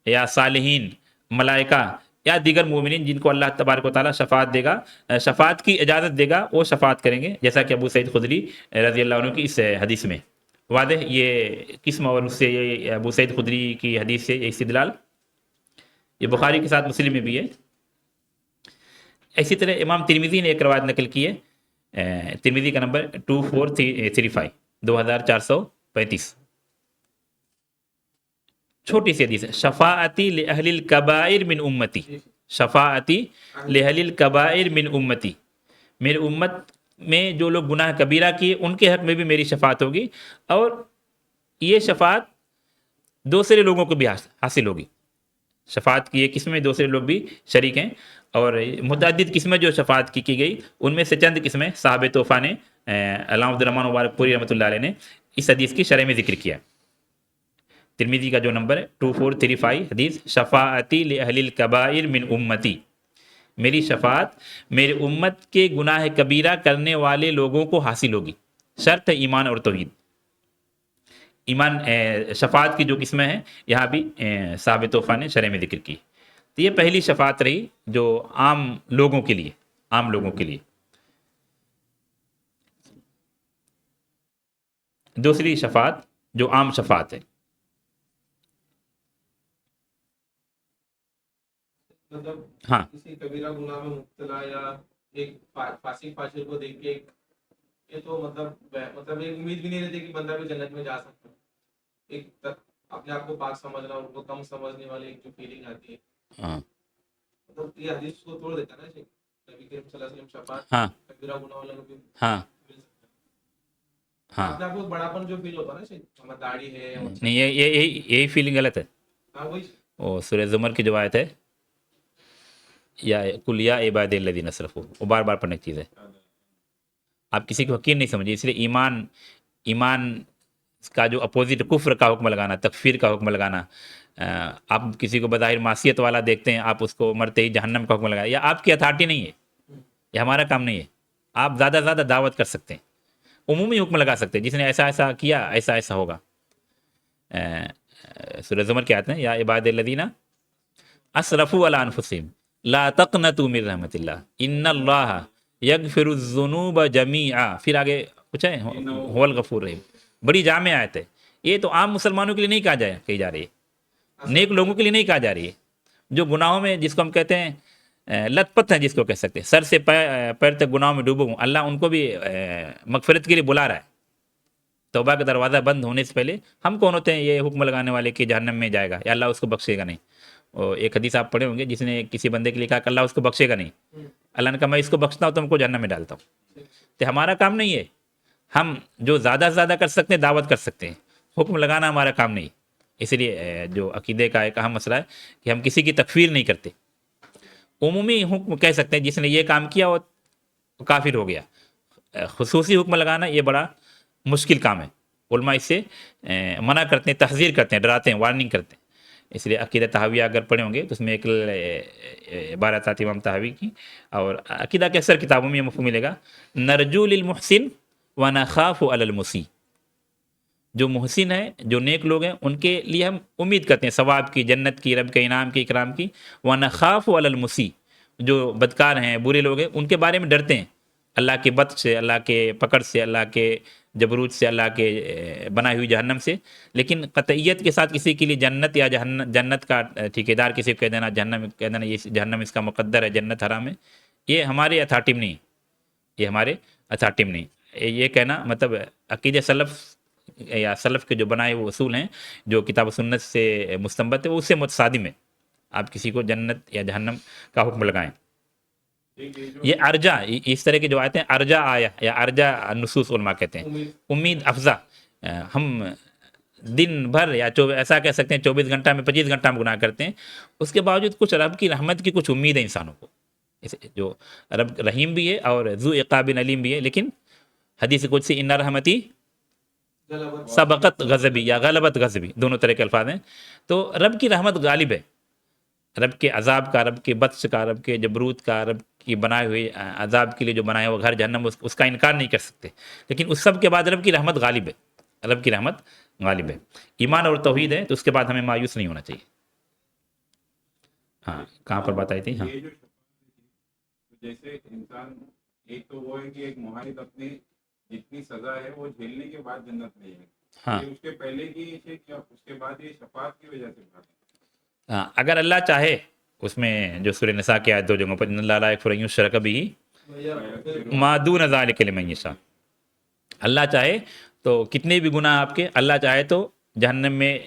یا صالحین، ملائکہ یا دیگر مومنین جن کو اللہ تبارک و تعالیٰ شفاعت دے گا، شفاعت کی اجازت دے گا، وہ شفاعت کریں گے، جیسا کہ ابو سعید خدری رضی اللہ عنہ کی اس حدیث میں واضح. یہ کس مورد سے؟ یہ ابو سعید خدری کی حدیث سے یہ استدلال، یہ بخاری کے ساتھ مسلم میں بھی ہے. اسی طرح امام ترمذی نے ایک روایت نقل کی ہے ترمذی کا نمبر 2435 2435. چھوٹی سی حدیث ہے. شفاعتی لأہل الکبائر من امتی، شفاعتی لأہل الکبائر من امتی، میرے امت میں جو لوگ گناہ کبیرہ کیے ان کے حق میں بھی میری شفاعت ہوگی، اور یہ شفاعت دوسرے لوگوں کو بھی حاصل ہوگی. شفاعت کی یہ قسمیں دوسرے لوگ بھی شریک ہیں، اور متعدد قسمیں جو شفاعت کی گئی ان میں سے چند قسمیں صاحب توفہ نے علامہ عبد الرحمن مبارک پوری رحمۃ اللہ علیہ نے اس حدیث کی شرح میں ذکر کیا. ترمذی کا جو نمبر ہے 2435 حدیث، شفاعتی لأہل الکبائر من امتی، میری شفاعت میرے امت کے گناہ کبیرہ کرنے والے لوگوں کو حاصل ہوگی. شرط ہے ایمان اور توحید. ایمان شفاعت کی جو قسمیں ہیں یہاں بھی صاحب توفہ نے شرح میں ذکر کی. تو یہ پہلی شفاعت رہی جو عام لوگوں کے لیے، عام لوگوں کے لیے. دوسری شفاعت جو عام شفاعت ہے، مطلب ہاں کسی کبیرہ گناہ میں مبتلا یا ایک فاسق فاجر کو دیکھ کے یہ تو مطلب ایک امید بھی نہیں رہتی کہ بندہ بھی جنت میں جا سکتا ہے. ایک اپنے آپ کو پاک سمجھنا، ان کو کم سمجھنے والی ایک جو فیلنگ آتی ہے، ہاں مطلب یہ حدیث کو توڑ دیتا ہے نا. نبی کریم صلی اللہ علیہ وسلم شفاعت ہاں کبیرہ گناہ والوں کو بھی ہاں مل سکتا ہے. ہاں. اپنے آپ کو بڑاپن جو فیل ہوتا ہے نا، شاید ہماری داڑھی ہے. نہیں، یہی فیلنگ غلط ہے. ہاں وہی وہ سورہ زمر کی جو آیت ہے، یا قل یا عباد الذین اسرفوا، وہ بار بار پڑھنے کی چیز ہے. آپ کسی کو حقیر نہیں سمجھیے. اس لیے ایمان کا جو اپوزٹ کفر کا حکم لگانا، تکفیر کا حکم لگانا، آپ کسی کو بظاہر معصیت والا دیکھتے ہیں، آپ اس کو مرتے ہی جہنم کا حکم لگائیں، یہ آپ کی اتھارٹی نہیں ہے، یہ ہمارا کام نہیں ہے. آپ زیادہ سے زیادہ دعوت کر سکتے ہیں، عمومی حکم لگا سکتے ہیں، جس نے ایسا ایسا کیا ایسا ایسا ہوگا. سورہ زمر کی آیت ہے، یا عباد الذین اسرفوا علی انفسہم لا تقنطوا من رحمت اللہ ان اللہ یغفر الذنوب جمیعا. پھر آگے کچھ ہے، هو الغفور الرحیم. بڑی جامع آیت ہے. یہ تو عام مسلمانوں کے لیے نہیں کہی جا رہی ہے، نیک لوگوں کے لیے نہیں کہا جا رہی ہے. جو گناہوں میں، جس کو ہم کہتے ہیں لت پت ہیں، جس کو کہہ سکتے ہیں، سر سے پیر تک گناہوں میں ڈوبے ہوں، اللہ ان کو بھی مغفرت کے لیے بلا رہا ہے. توبہ کا دروازہ بند ہونے سے پہلے ہم کون ہوتے ہیں یہ حکم لگانے والے کہ جہنم میں جائے گا یا اللہ اس کو بخشے گا نہیں. اور ایک حدیث آپ پڑھے ہوں گے جس نے کسی بندے کے لیے کہا کہ اللہ اس کو بخشے گا نہیں. اللہ نے کہا میں اس کو بخشتا ہوں، تم کو جہنم میں ڈالتا ہوں. تو ہمارا کام نہیں ہے. ہم جو زیادہ سے زیادہ کر سکتے ہیں دعوت کر سکتے ہیں، حکم لگانا ہمارا کام نہیں. اس لیے جو عقیدے کا ایک اہم مسئلہ ہے کہ ہم کسی کی تکفیر نہیں کرتے. عمومی حکم کہہ سکتے ہیں، جس نے یہ کام کیا وہ کافر ہو گیا. خصوصی حکم لگانا یہ بڑا مشکل کام ہے. علماء اس سے منع کرتے ہیں، تحذیر کرتے ہیں، ڈراتے ہیں، وارننگ کرتے ہیں. اس لیے عقیدہ تحاویہ اگر پڑھے ہوں گے تو اس میں ایک عبارت آتی ہے امام تحاوی کی، اور عقیدہ کے اکثر کتابوں میں یہ مفہوم ملے گا، نرجو للمحسن ونخاف علی المسیء. جو محسن ہیں، جو نیک لوگ ہیں، ان کے لیے ہم امید کرتے ہیں ثواب کی، جنت کی، رب کے انعام کی، اکرام کی. ونخاف علی المسیء، جو بدکار ہیں، برے لوگ ہیں، ان کے بارے میں ڈرتے ہیں، اللہ کے بط سے، اللہ کے پکڑ سے، اللہ کے جبروت سے، اللہ کے بنائی ہوئی جہنم سے. لیکن قطعیت کے ساتھ کسی کے لیے جنت یا جنت کا ٹھیکیدار کسی کو کہہ دینا، جہنم کہہ دینا یہ جہنم اس کا مقدر ہے، جنت حرام ہے، یہ ہمارے اتھارٹی میں نہیں، یہ ہمارے اتھارٹی میں نہیں. یہ کہنا مطلب عقیدہ سلف یا سلف کے جو بنائے وہ اصول ہیں جو کتاب و سنت سے مستنبت ہے، وہ اس سے متصادم ہے. آپ کسی کو جنت یا جہنم کا حکم لگائیں. یہ ارجا، اس طرح کی جو آیتیں ارجا آیا یا ارجا نصوص علماء کہتے ہیں، امید افزا. ہم دن بھر یا ایسا کہہ سکتے ہیں 24 گھنٹہ میں 25 گھنٹہ میں گناہ کرتے ہیں، اس کے باوجود کچھ رب کی رحمت کی کچھ امید ہے انسانوں کو. جو رب رحیم بھی ہے اور ذو عقاب علیم بھی ہے. لیکن حدیث قدسی ان رحمتی سبقت غضبی یا غلبت غضبی، دونوں طرح کے الفاظ ہیں. تو رب کی رحمت غالب ہے، رب کے عذاب کا، رب کے بطش کا، رب کے جبروت کا، رب کی بنائے ہوئے عذاب کے لیے جو بنایا ہوا گھر جہنم، اس کا انکار نہیں کر سکتے. لیکن اس سب کے بعد رب کی رحمت غالب ہے، رب کی رحمت غالب ہے. ایمان اور توحید ہے تو اس کے بعد ہمیں مایوس نہیں ہونا چاہیے. ہاں کہاں پر بات آئی تھی؟ ہاں یہ جو جیسے انسان، ایک تو وہ ہے کہ ایک معاہد اپنی جتنی سزا ہے وہ جھیلنے کے بعد جنت لے جائے، ہاں اس کے پہلے کی کیا، اس کے بعد یہ شفاعت کی وجہ سے بات ہے. ہاں. اگر اللہ چاہے، اس میں جو سورہ نساء کی آیت 2 جگہوں پر ان اللہ لا یغفر ان یشرک بہ ما دون ذالک لمن یشاء، اللہ چاہے تو کتنے بھی گناہ آپ کے اللہ چاہے تو جہنم میں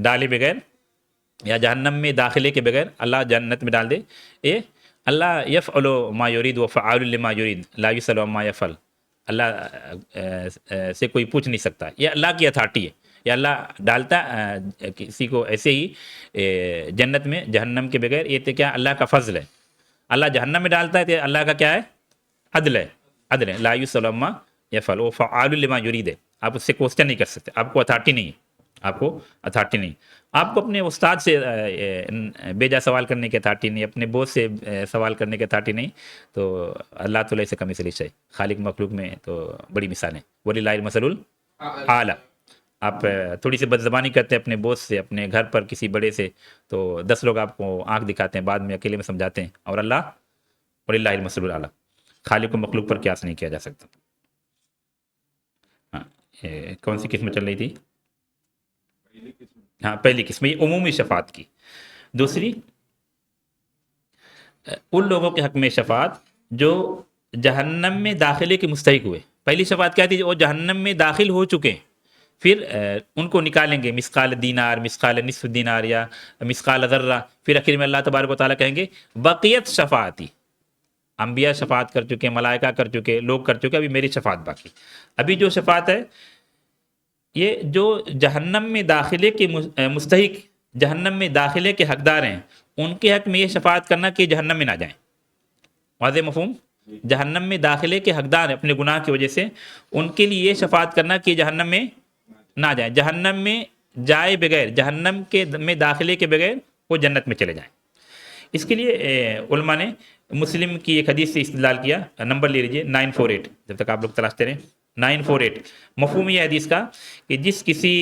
ڈالے بغیر یا جہنم میں داخلے کے بغیر اللہ جنت میں ڈال دے. یہ اللہ یفعل ما یرید وفعال لما یرید لا یسأل عما یفعل، اللہ سے کوئی پوچھ نہیں سکتا، یہ اللہ کی اتھارٹی ہے. یہ اللہ ڈالتا کسی کو ایسے ہی جنت میں جہنم کے بغیر، یہ تو کیا اللہ کا فضل ہے. اللہ جہنم میں ڈالتا ہے تو اللہ کا کیا ہے؟ عدل ہے، عدل ہے. لا یسأل عما یفعل وہ فعال لما یرید ہے، آپ اس سے کوسچن نہیں کر سکتے، آپ کو اتھارٹی نہیں ہے، آپ کو اتھارٹی نہیں. آپ کو اپنے استاد سے بیجا سوال کرنے کی اتھارٹی نہیں، اپنے بوس سے سوال کرنے کی اتھارٹی نہیں. تو اللہ تعالیٰ سے کمی سے لیے خالق مخلوق میں تو بڑی مثالیں. وللہ المثل الاعلیٰ. آپ تھوڑی سی بد زبانی کرتے ہیں اپنے بوس سے، اپنے گھر پر کسی بڑے سے، تو 10 لوگ آپ کو آنکھ دکھاتے ہیں، بعد میں اکیلے میں سمجھاتے ہیں. اور اللہ وللہ المثل الاعلیٰ، خالق و مخلوق پر قیاس نہیں کیا جا سکتا. ہاں کون سی قسم چل رہی تھی؟ ہاں پہلی قسم یہ عمومی شفاعت کی. دوسری ان لوگوں کے حق میں شفاعت جو جہنم میں داخلے کے مستحق ہوئے. پہلی شفاعت کیا تھی؟ وہ جہنم میں داخل ہو چکے ہیں، پھر ان کو نکالیں گے مثقال دینار، مثقال نصف دینار یا مثقال ذرہ. پھر آخر میں اللہ تبارک و تعالیٰ کہیں گے بقیت شفاعتی، انبیاء شفاعت کر چکے، ملائکہ کر چکے، لوگ کر چکے، ابھی میری شفاعت باقی. ابھی جو شفاعت ہے یہ جو جہنم میں داخلے کے مستحق، جہنم میں داخلے کے حقدار ہیں، ان کے حق میں یہ شفاعت کرنا کہ جہنم میں نہ جائیں. واضح مفہوم؟ جہنم میں داخلے کے حقدار ہیں اپنے گناہ کی وجہ سے، ان کے لیے یہ شفاعت کرنا کہ جہنم میں نہ جائیں، جہنم میں جائے بغیر، جہنم کے میں داخلے کے بغیر وہ جنت میں چلے جائیں. اس کے لیے علماء نے مسلم کی ایک حدیث سے استدلال کیا. نمبر لے لیجیے 948، جب تک آپ لوگ تلاشتے رہیں. 948 مفہوم یہ حدیث کا کہ جس کسی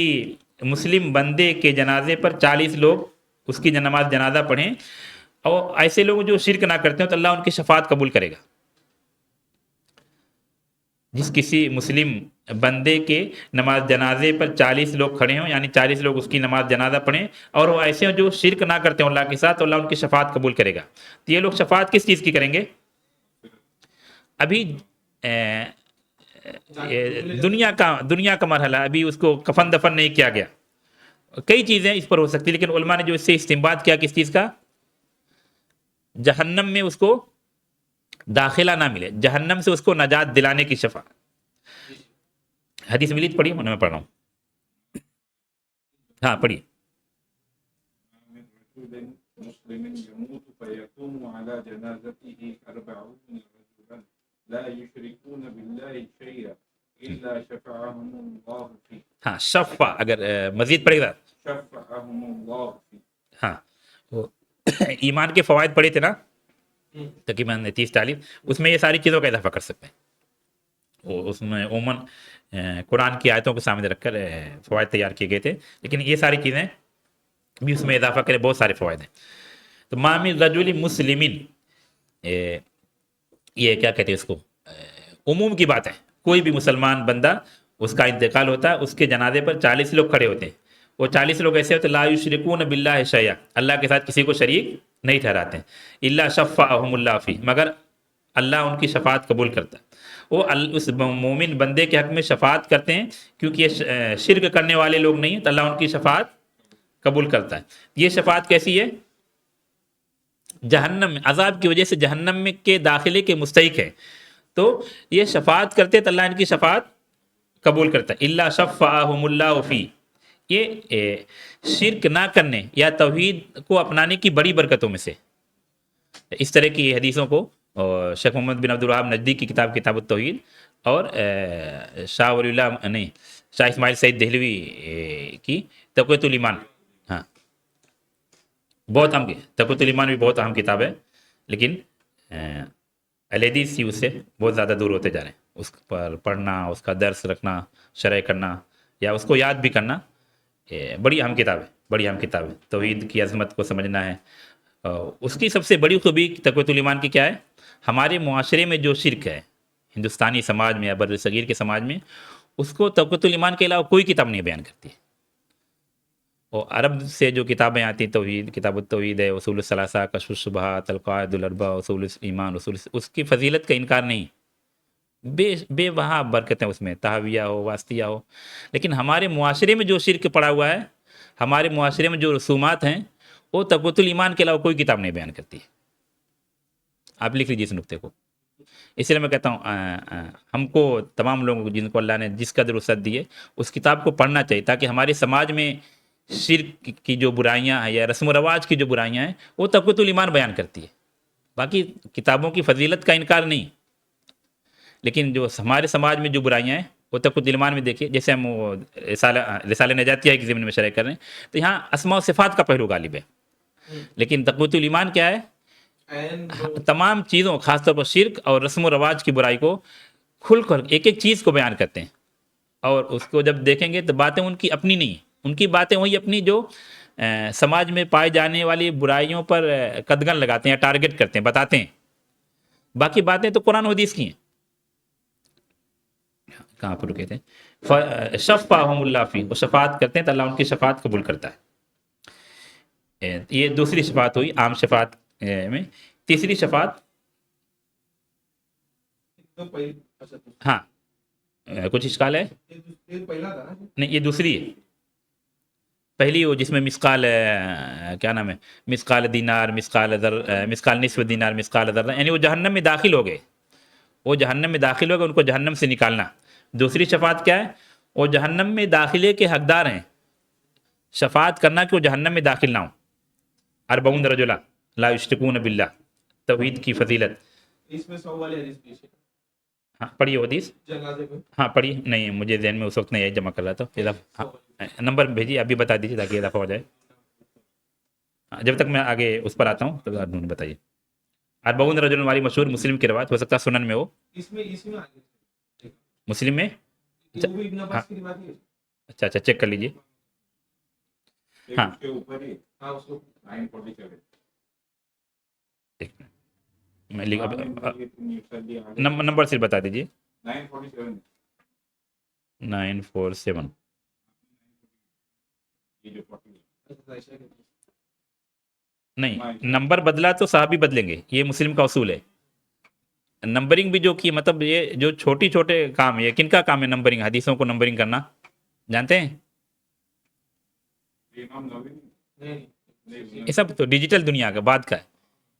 مسلم بندے کے جنازے پر 40 لوگ اس کی نماز جنازہ پڑھیں، اور ایسے لوگ جو شرک نہ کرتے ہیں تو اللہ ان کی شفاعت قبول کرے گا. جس کسی مسلم بندے کے نماز جنازے پر 40 لوگ کھڑے ہوں، یعنی 40 لوگ اس کی نماز جنازہ پڑھیں، اور وہ ایسے ہوں جو شرک نہ کرتے ہیں اللہ کے ساتھ، تو اللہ ان کی شفاعت قبول کرے گا. تو یہ لوگ شفاعت کس چیز کی کریں گے؟ ابھی دنیا کا مرحلہ، ابھی اس کو کفن دفن نہیں کیا گیا. کئی چیزیں اس پر ہو سکتی، لیکن علماء نے جو اس سے استنباط کیا کس چیز کا؟ جہنم میں اس کو داخلہ نہ ملے، جہنم سے اس کو نجات دلانے کی شفاعت. حدیث ملی پڑھی میں پڑھ رہا ہوں. ہاں پڑھیے. مسلم يموت فيقوم على جنازته 40 رجلا لا يشركون بالله شيئا الا شفعهم الله فيه. ہاں شفع اگر مزید پڑھے گا شفعهم الله فيه. ہاں وہ ایمان کے فوائد پڑھے تھے نا تقریباً 30-40، اس میں یہ ساری چیزوں کا اضافہ کر سکتے ہیں. اس میں عموماً قرآن کی آیتوں کو سامنے رکھ کر فوائد تیار کیے گئے تھے، لیکن یہ ساری چیزیں بھی اس میں اضافہ کرے، بہت سارے فوائد ہیں. تو مامی رجل مسلمین، یہ کیا کہتے ہیں اس کو، عموم کی بات ہے. کوئی بھی مسلمان بندہ اس کا انتقال ہوتا ہے، اس کے جنازے پر 40 لوگ کھڑے ہوتے ہیں. وہ 40 لوگ ایسے ہوتے لا یشرکون باللہ شیئا، اللہ کے ساتھ کسی کو شریک نہیں ٹھہراتے ہیں. الا شفعهم اللہ فی، مگر اللہ ان کی شفاعت قبول کرتا ہے. وہ اس مومن بندے کے حق میں شفاعت کرتے ہیں، کیونکہ یہ شرک کرنے والے لوگ نہیں ہیں، تو اللہ ان کی شفاعت قبول کرتا ہے. یہ شفاعت کیسی ہے؟ جہنم میں عذاب کی وجہ سے جہنم میں کے داخلے کے مستحق ہے، تو یہ شفاعت کرتے تو اللہ ان کی شفاعت قبول کرتا ہے. الا شفعهم اللہ فی، یہ شرک نہ کرنے یا توحید کو اپنانے کی بڑی برکتوں میں سے. اس طرح کی حدیثوں کو شیخ محمد بن عبد الوہاب نجدی کی کتاب کتاب التوحید اور شاہ ولی اللہ نہیں شاہ اسماعیل سعید دہلوی کی تقویۃ الایمان، ہاں بہت اہم، تقویۃ الایمان بھی بہت اہم کتاب ہے، لیکن الحدیث ہی اس سے بہت زیادہ دور ہوتے جا رہے ہیں. اس پر پڑھنا، اس کا درس رکھنا، شرح کرنا یا اس کو یاد بھی کرنا بڑی اہم کتاب ہے، بڑی اہم کتاب ہے. توحید کی عظمت کو سمجھنا ہے. اس کی سب سے بڑی خوبی تقویۃ الایمان کی کیا ہے؟ ہمارے معاشرے میں جو شرک ہے ہندوستانی سماج میں یا بر صغیر کے سماج میں، اس کو تقویۃ الایمان کے علاوہ کوئی کتاب نہیں بیان کرتی ہے. اور عرب سے جو کتابیں آتی توحید، کتاب التوحید ہے، اصول الثلاثہ، کشف الشبہات، القواعد الاربعہ، اصول ایمان، اس کی فضیلت کا انکار نہیں، بے وہاں برکتیں اس میں، تہاویہ ہو، واسطیہ ہو، لیکن ہمارے معاشرے میں جو شرک پڑا ہوا ہے، ہمارے معاشرے میں جو رسومات ہیں، وہ تقویۃ الایمان کے علاوہ کوئی کتاب نہیں بیان کرتی ہے۔ آپ لکھ لیجیے اس نقطے کو۔ اس لیے میں کہتا ہوں ہم کو تمام لوگوں کو جن کو اللہ نے جس قدر وسعت دی ہے اس کتاب کو پڑھنا چاہیے، تاکہ ہمارے سماج میں شرک کی جو برائیاں ہیں یا رسم و رواج کی جو برائیاں ہیں وہ تقویۃ الایمان بیان کرتی ہے، باقی کتابوں کی فضیلت کا انکار نہیں، لیکن جو ہمارے سماج میں جو برائیاں ہیں وہ تقویۃ الایمان میں دیکھیے، جیسے ہم وہ رسالہ نجاتیہ کی ضمن میں شرح کر رہے ہیں، تو یہاں اسماء و صفات کا پہلو غالب ہے، لیکن تقویۃ الایمان کیا ہے؟ تمام چیزوں، خاص طور پر شرک اور رسم و رواج کی برائی کو کھل کر ایک ایک چیز کو بیان کرتے ہیں، اور اس کو جب دیکھیں گے تو باتیں ان کی اپنی نہیں، ان کی باتیں وہی اپنی جو سماج میں پائے جانے والی برائیوں پر قدغن لگاتے ہیں، ٹارگٹ کرتے ہیں، بتاتے ہیں، باقی باتیں تو قرآن و حدیث کی ہیں۔ کہاں پر رکے تھے؟ شفاہم اللہ فی، وہ شفاعت کرتے ہیں تو اللہ ان کی شفاعت قبول کرتا ہے۔ یہ دوسری شفاعت ہوئی عام شفاعت میں۔ تیسری شفاعت، ہاں کچھ اشکال ہے؟ نہیں، یہ دوسری ہے۔ پہلی وہ جس میں مثقال کیا نام ہے، مثقال دینار، مثقال نصف دینار، مثقال ذرہ، یعنی وہ جہنم میں داخل ہو گئے، وہ جہنم میں داخل ہو گئے، ان کو جہنم سے نکالنا۔ دوسری شفاعت کیا ہے؟ وہ جہنم میں داخلے کے حقدار ہیں، شفاعت کرنا کہ وہ جہنم میں داخل نہ ہوں۔ 40 رجلا لا یشرکون باللہ، توحید کی فضیلت۔ اس میں 100 والی حدیث پیش ہے۔ ہاں پڑھیے حدیث، جنازے میں ہاں پڑھیے، نہیں مجھے ذہن میں اس وقت نہیں ہے، جمع کر رہا تھا۔ ہاں نمبر بھیجیے، ابھی بتا دیجیے تاکہ اضافہ ہو جائے۔ جب تک میں آگے اس پر آتا ہوں تو بتائیے۔ 40 رجل والی مشہور مسلم کی روایت، ہو سکتا ہے سنن میں ہو، اس میں آگے مسلم میں۔ وہ بھی ابن عباس کی روایت ہے۔ اچھا چیک کر لیجیے۔ ہاں اس کے اوپر ہی ہاں اس کو 947 ایک منٹ، میں نمبر صرف بتا دیجیے۔ 947 947 یہ جو 40 نہیں، نمبر بدلا تو صحابی بدلیں گے، یہ مسلم کا اصول ہے۔ نمبرنگ بھی جو کی، مطلب یہ جو چھوٹی چھوٹے کام، یہ کن کا کام ہے نمبرنگ، حدیثوں کو نمبرنگ کرنا، جانتے ہیں؟ امام نووی یہ سب تو ڈیجیٹل دنیا کا بعد کا ہے،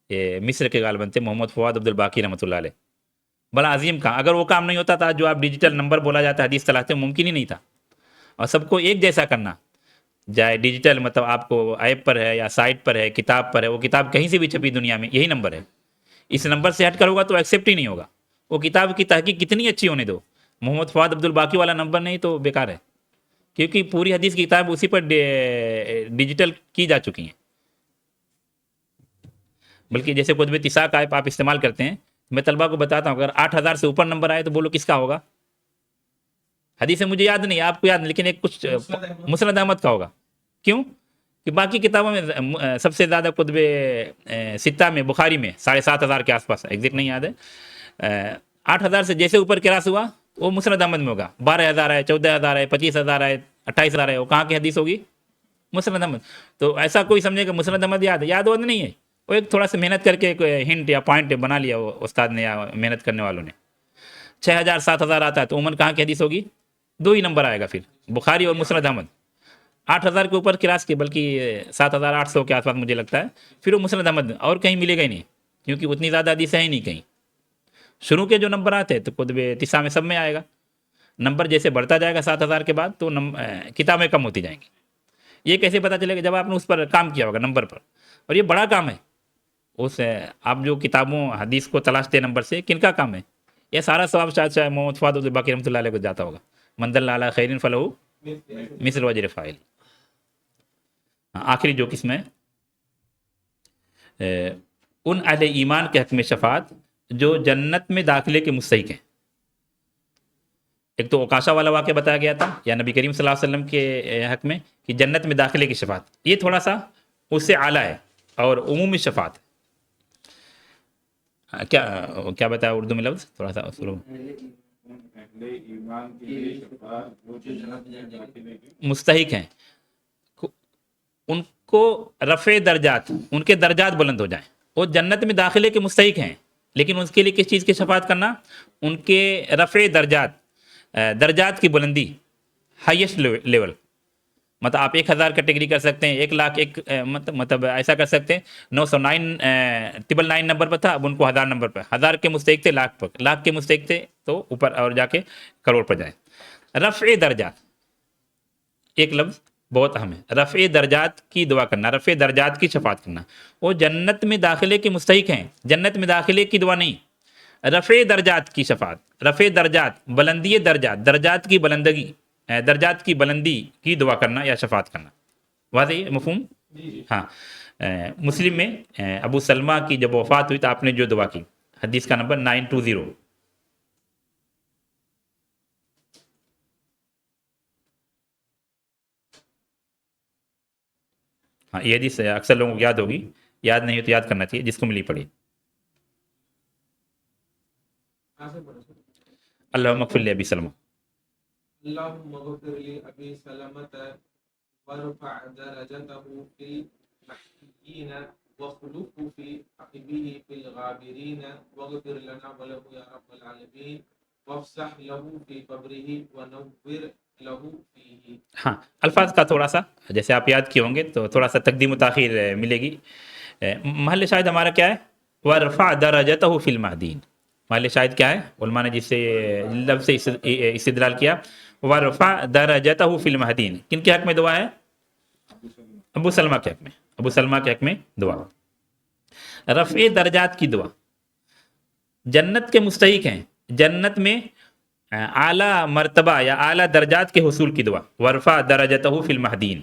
یہ مصر کے غالباً تھے محمد فواد عبد الباقی رحمۃ اللہ علیہ، بڑا عظیم کام۔ اگر وہ کام نہیں ہوتا تھا جو آپ ڈیجیٹل نمبر بولا جاتا ہے حدیث تلاش، ممکن ہی نہیں تھا، اور سب کو ایک جیسا کرنا، جائے ڈیجیٹل مطلب آپ کو ایپ پر ہے یا سائٹ پر ہے، کتاب پر ہے، وہ کتاب کہیں سے بھی چھپی دنیا میں یہی نمبر ہے، اس نمبر سے ہٹ کر ہوگا تو ایکسیپٹ ہی نہیں ہوگا، وہ کتاب کی تحقیق کتنی اچھی ہونے دو، محمد فواد عبد الباقی والا نمبر نہیں تو بیکار ہے، کیونکہ پوری حدیث کی کتاب اسی پر ڈیجیٹل کی جا چکی ہیں۔ بلکہ جیسے کتب تساء کا ایپ آپ استعمال کرتے ہیں، میں طلبا کو بتاتا ہوں اگر 8000 سے اوپر نمبر آئے تو بولو کس کا ہوگا؟ حدیث مجھے یاد نہیں، آپ کو یاد نہیں، لیکن ایک کچھ مسند احمد کا ہوگا۔ کیوں؟ کہ باقی کتابوں میں سب سے زیادہ کتب ستہ میں، بخاری میں 7500 کے آس پاس، ایگزیکٹ نہیں یاد ہے، 8000 سے جیسے اوپر کراس ہوا وہ مسند احمد میں ہوگا، 12000 ہے، 14000 ہے، 25000 ہے، 28000 ہے، وہ کہاں کی حدیث ہوگی؟ مسند احمد۔ تو ایسا کوئی سمجھے کہ مسند احمد یاد نہیں ہے، وہ ایک تھوڑا سا محنت کر کے ایک ہنٹ یا پوائنٹ بنا لیا وہ استاد نے یا محنت کرنے والوں نے۔ 6000 7000 آتا ہے تو عموماً کہاں کی حدیث ہوگی؟ 2 ہی نمبر آئے گا پھر، بخاری اور مسند احمد۔ 8000 کے اوپر کراس کے، بلکہ 7800 کے آس پاس مجھے لگتا ہے، پھر وہ مسند احمد، اور کہیں ملے گا ہی نہیں، کیونکہ اتنی زیادہ حدیثیں ہی نہیں کہیں۔ شروع کے جو نمبر آتے ہیں تو کتب تساء میں سب میں آئے گا، نمبر جیسے بڑھتا جائے گا 7000 کے بعد تو کتابیں کم ہوتی جائیں گی۔ یہ کیسے پتہ چلے گا؟ جب آپ نے اس پر کام کیا ہوگا نمبر پر، اور یہ بڑا کام ہے، اس آپ جو کتابوں حدیث کو تلاشتے نمبر سے، کن کا کام ہے؟ یہ سارا ثواب شاید محمد فؤاد الباقی رحمۃ اللہ علیہ کو جاتا ہوگا، من دل علی خیر فلہ مثل اجر فاعل۔ آخری جو قسم ہے ان اہل ایمان کے حق میں شفاعت جو جنت میں داخلے کے مستحق ہیں۔ ایک تو عکاشہ والا واقعہ بتایا گیا تھا یا نبی کریم صلی اللہ علیہ وسلم کے حق میں کہ جنت میں داخلے کی شفاعت، یہ تھوڑا سا اس سے اعلیٰ ہے اور عمومی شفاعت۔ کیا بتایا اردو میں لفظ تھوڑا سا اہل ایمان کے لیے شفاعت وہ جو جنت میں داخلے کی مستحق ہیں، ان کو رفع درجات، ان کے درجات بلند ہو جائیں، وہ جنت میں داخلے کے مستحق ہیں، لیکن اس کے لیے کس چیز کی شفاعت کرنا؟ ان کے رفع درجات، درجات کی بلندی، ہائیسٹ لیول. مطلب آپ 1000 کیٹیگری کر سکتے ہیں، 1,00,000 ایک مطلب ایسا کر سکتے ہیں. 999 نمبر پر تھا، اب ان کو 1000 نمبر پر، 1000 کے مستحق تھے لاکھ پر، لاکھ کے مستحق تھے تو اوپر اور جا کے کروڑ پر جائیں. رفع درجات، ایک لفظ بہت اہم ہے، رفع درجات کی دعا کرنا، رفع درجات کی شفاعت کرنا. وہ جنت میں داخلے کے مستحق ہیں، جنت میں داخلے کی دعا نہیں، رفع درجات کی شفاعت، رفع درجات، بلندی درجات، درجات کی بلندگی، درجات کی بلندی کی دعا کرنا یا شفاعت کرنا. واضح ہے؟ مفہوم؟ ہاں. مسلم میں ابو سلمہ کی جب وفات ہوئی تو آپ نے جو دعا کی، حدیث کا نمبر 920. ہاں یہ حدیث اکثر لوگوں کو یاد ہوگی، یاد نہیں ہو تو یاد کرنا چاہیے جس کو ملی پڑی. اللہم اغفر لی ابی سلمہ. اللهم اغفر لأبي سلمة وارفع درجته في المحيين واخلفه في عقبه في الغابرين واغفر لنا وله يا رب العالمين وافسح له في قبره ونور له فيه. ہاں الفاظ کا تھوڑا سا جیسے آپ یاد کیے ہوں گے تو تھوڑا سا تقدیم و تاخیر ملے گی. محل شاہد ہمارا کیا ہے؟ وَرْفَعْ دَرَجَتَهُ فِي الْمَهْدِينَ. محل شاہد کیا ہے؟ علماء نے جس سے لفظ سے استدلال کیا، وَرْفَعْ دَرَجَتَهُ فِي الْمَهْدِينَ. کن کے حق میں دعا ہے؟ ابو سلمہ کے حق میں، ابو سلمہ کے حق میں دعا. رفع درجات کی دعا، جنت کے مستحق ہیں، جنت میں اعلیٰ مرتبہ یا اعلیٰ درجات کے حصول کی دعا. ورفع درجتہ فی المہدین،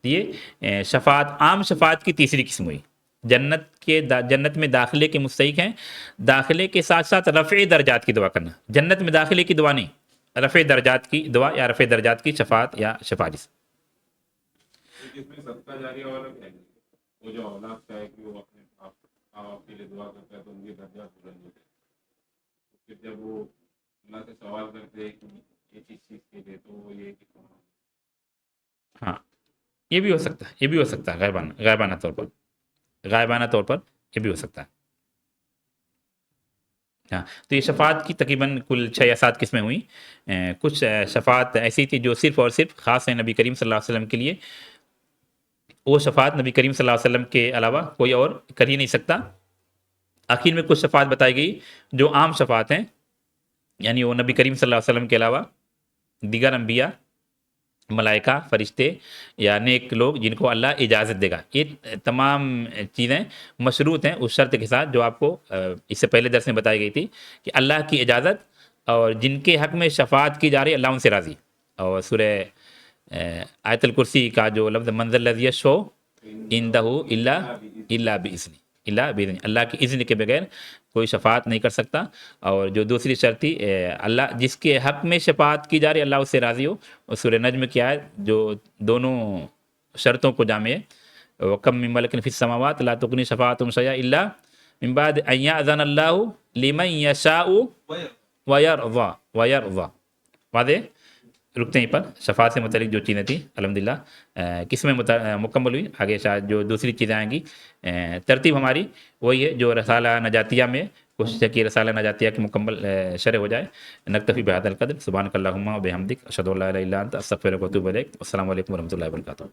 یہ شفاعت، عام شفاعت کی تیسری قسم ہوئی. جنت میں داخلے کے مستحق ہیں، داخلے کے ساتھ ساتھ رفع درجات کی دعا کرنا. جنت میں داخلے کی دعا نہیں، رفع درجات کی دعا یا رفع درجات کی شفاعت یا سفارش. اس میں صدقہ جاریہ والا کیا ہے؟ وہ جو اولاد کا ہے کہ وہ اپنے آپ کے لیے دعا کرتا ہے تو ان کے درجات بلند ہوتے ہیں. پھر جب وہ اللہ سے سوال کرتے ہیں کہ یہ چیز کے لیے تو وہ یہ کہ ہاں یہ بھی ہو سکتا ہے، یہ بھی ہو سکتا ہے غائبانہ طور پر، غائبانہ طور پر یہ بھی ہو سکتا ہے. ہاں تو یہ شفاعت کی تقریباً کل 6 یا 7 قسمیں ہوئیں. کچھ شفاعت ایسی تھی جو صرف اور صرف خاص ہے نبی کریم صلی اللہ علیہ وسلم کے لیے. وہ شفاعت نبی کریم صلی اللہ علیہ وسلم کے علاوہ کوئی اور کر ہی نہیں سکتا. آخر میں کچھ شفاعت بتائی گئی جو عام شفاعت ہیں، یعنی وہ نبی کریم صلی اللہ علیہ وسلم کے علاوہ دیگر انبیاء، ملائکہ، فرشتے یا نیک لوگ جن کو اللہ اجازت دے گا. یہ تمام چیزیں مشروط ہیں اس شرط کے ساتھ جو آپ کو اس سے پہلے درس میں بتائی گئی تھی کہ اللہ کی اجازت اور جن کے حق میں شفاعت کی جا رہی ہے اللہ ان سے راضی. اور سورہ آیت الکرسی کا جو لفظ منزل الذی یشفع عندہ الا باذنہ، الا باذنہ، اللہ کی اذن کے بغیر کوئی شفاعت نہیں کر سکتا. اور جو دوسری شرط تھی اللہ جس کے حق میں شفاعت کی جا رہی ہے اللہ اس سے راضی ہو. اور سورہ نجم کی آیت جو دونوں شرطوں کو جامع ہے، وَكَم مِّن مَلَكٍ فِي السَّمَاوَاتِ لَا تُغْنِي شَفَاعَتُهُمْ شَيْئًا إِلَّا مِن بَعْدِ أَن يَأْذَنَ اللَّهُ لِمَن يَشَاءُ وَيَرْضَىٰ. واضح؟ رکتے ہیں پر شفاعت سے متعلق جو چیزیں تھیں الحمدللہ قسمیں مکمل ہوئی. آگے شاید جو دوسری چیزیں آئیں گی، ترتیب ہماری وہی ہے جو رسالہ نجاتیہ میں کوشش ہے کہ رسالہ نجاتیہ کی مکمل شرح ہو جائے. نکتفی بہذا القدر. سبحانک اللہم و بحمدک، اشہد ان لا الہ الا انت، استغفرک و اتوب الیک. السلام علیکم و رحمۃ اللہ وبرکاتہ.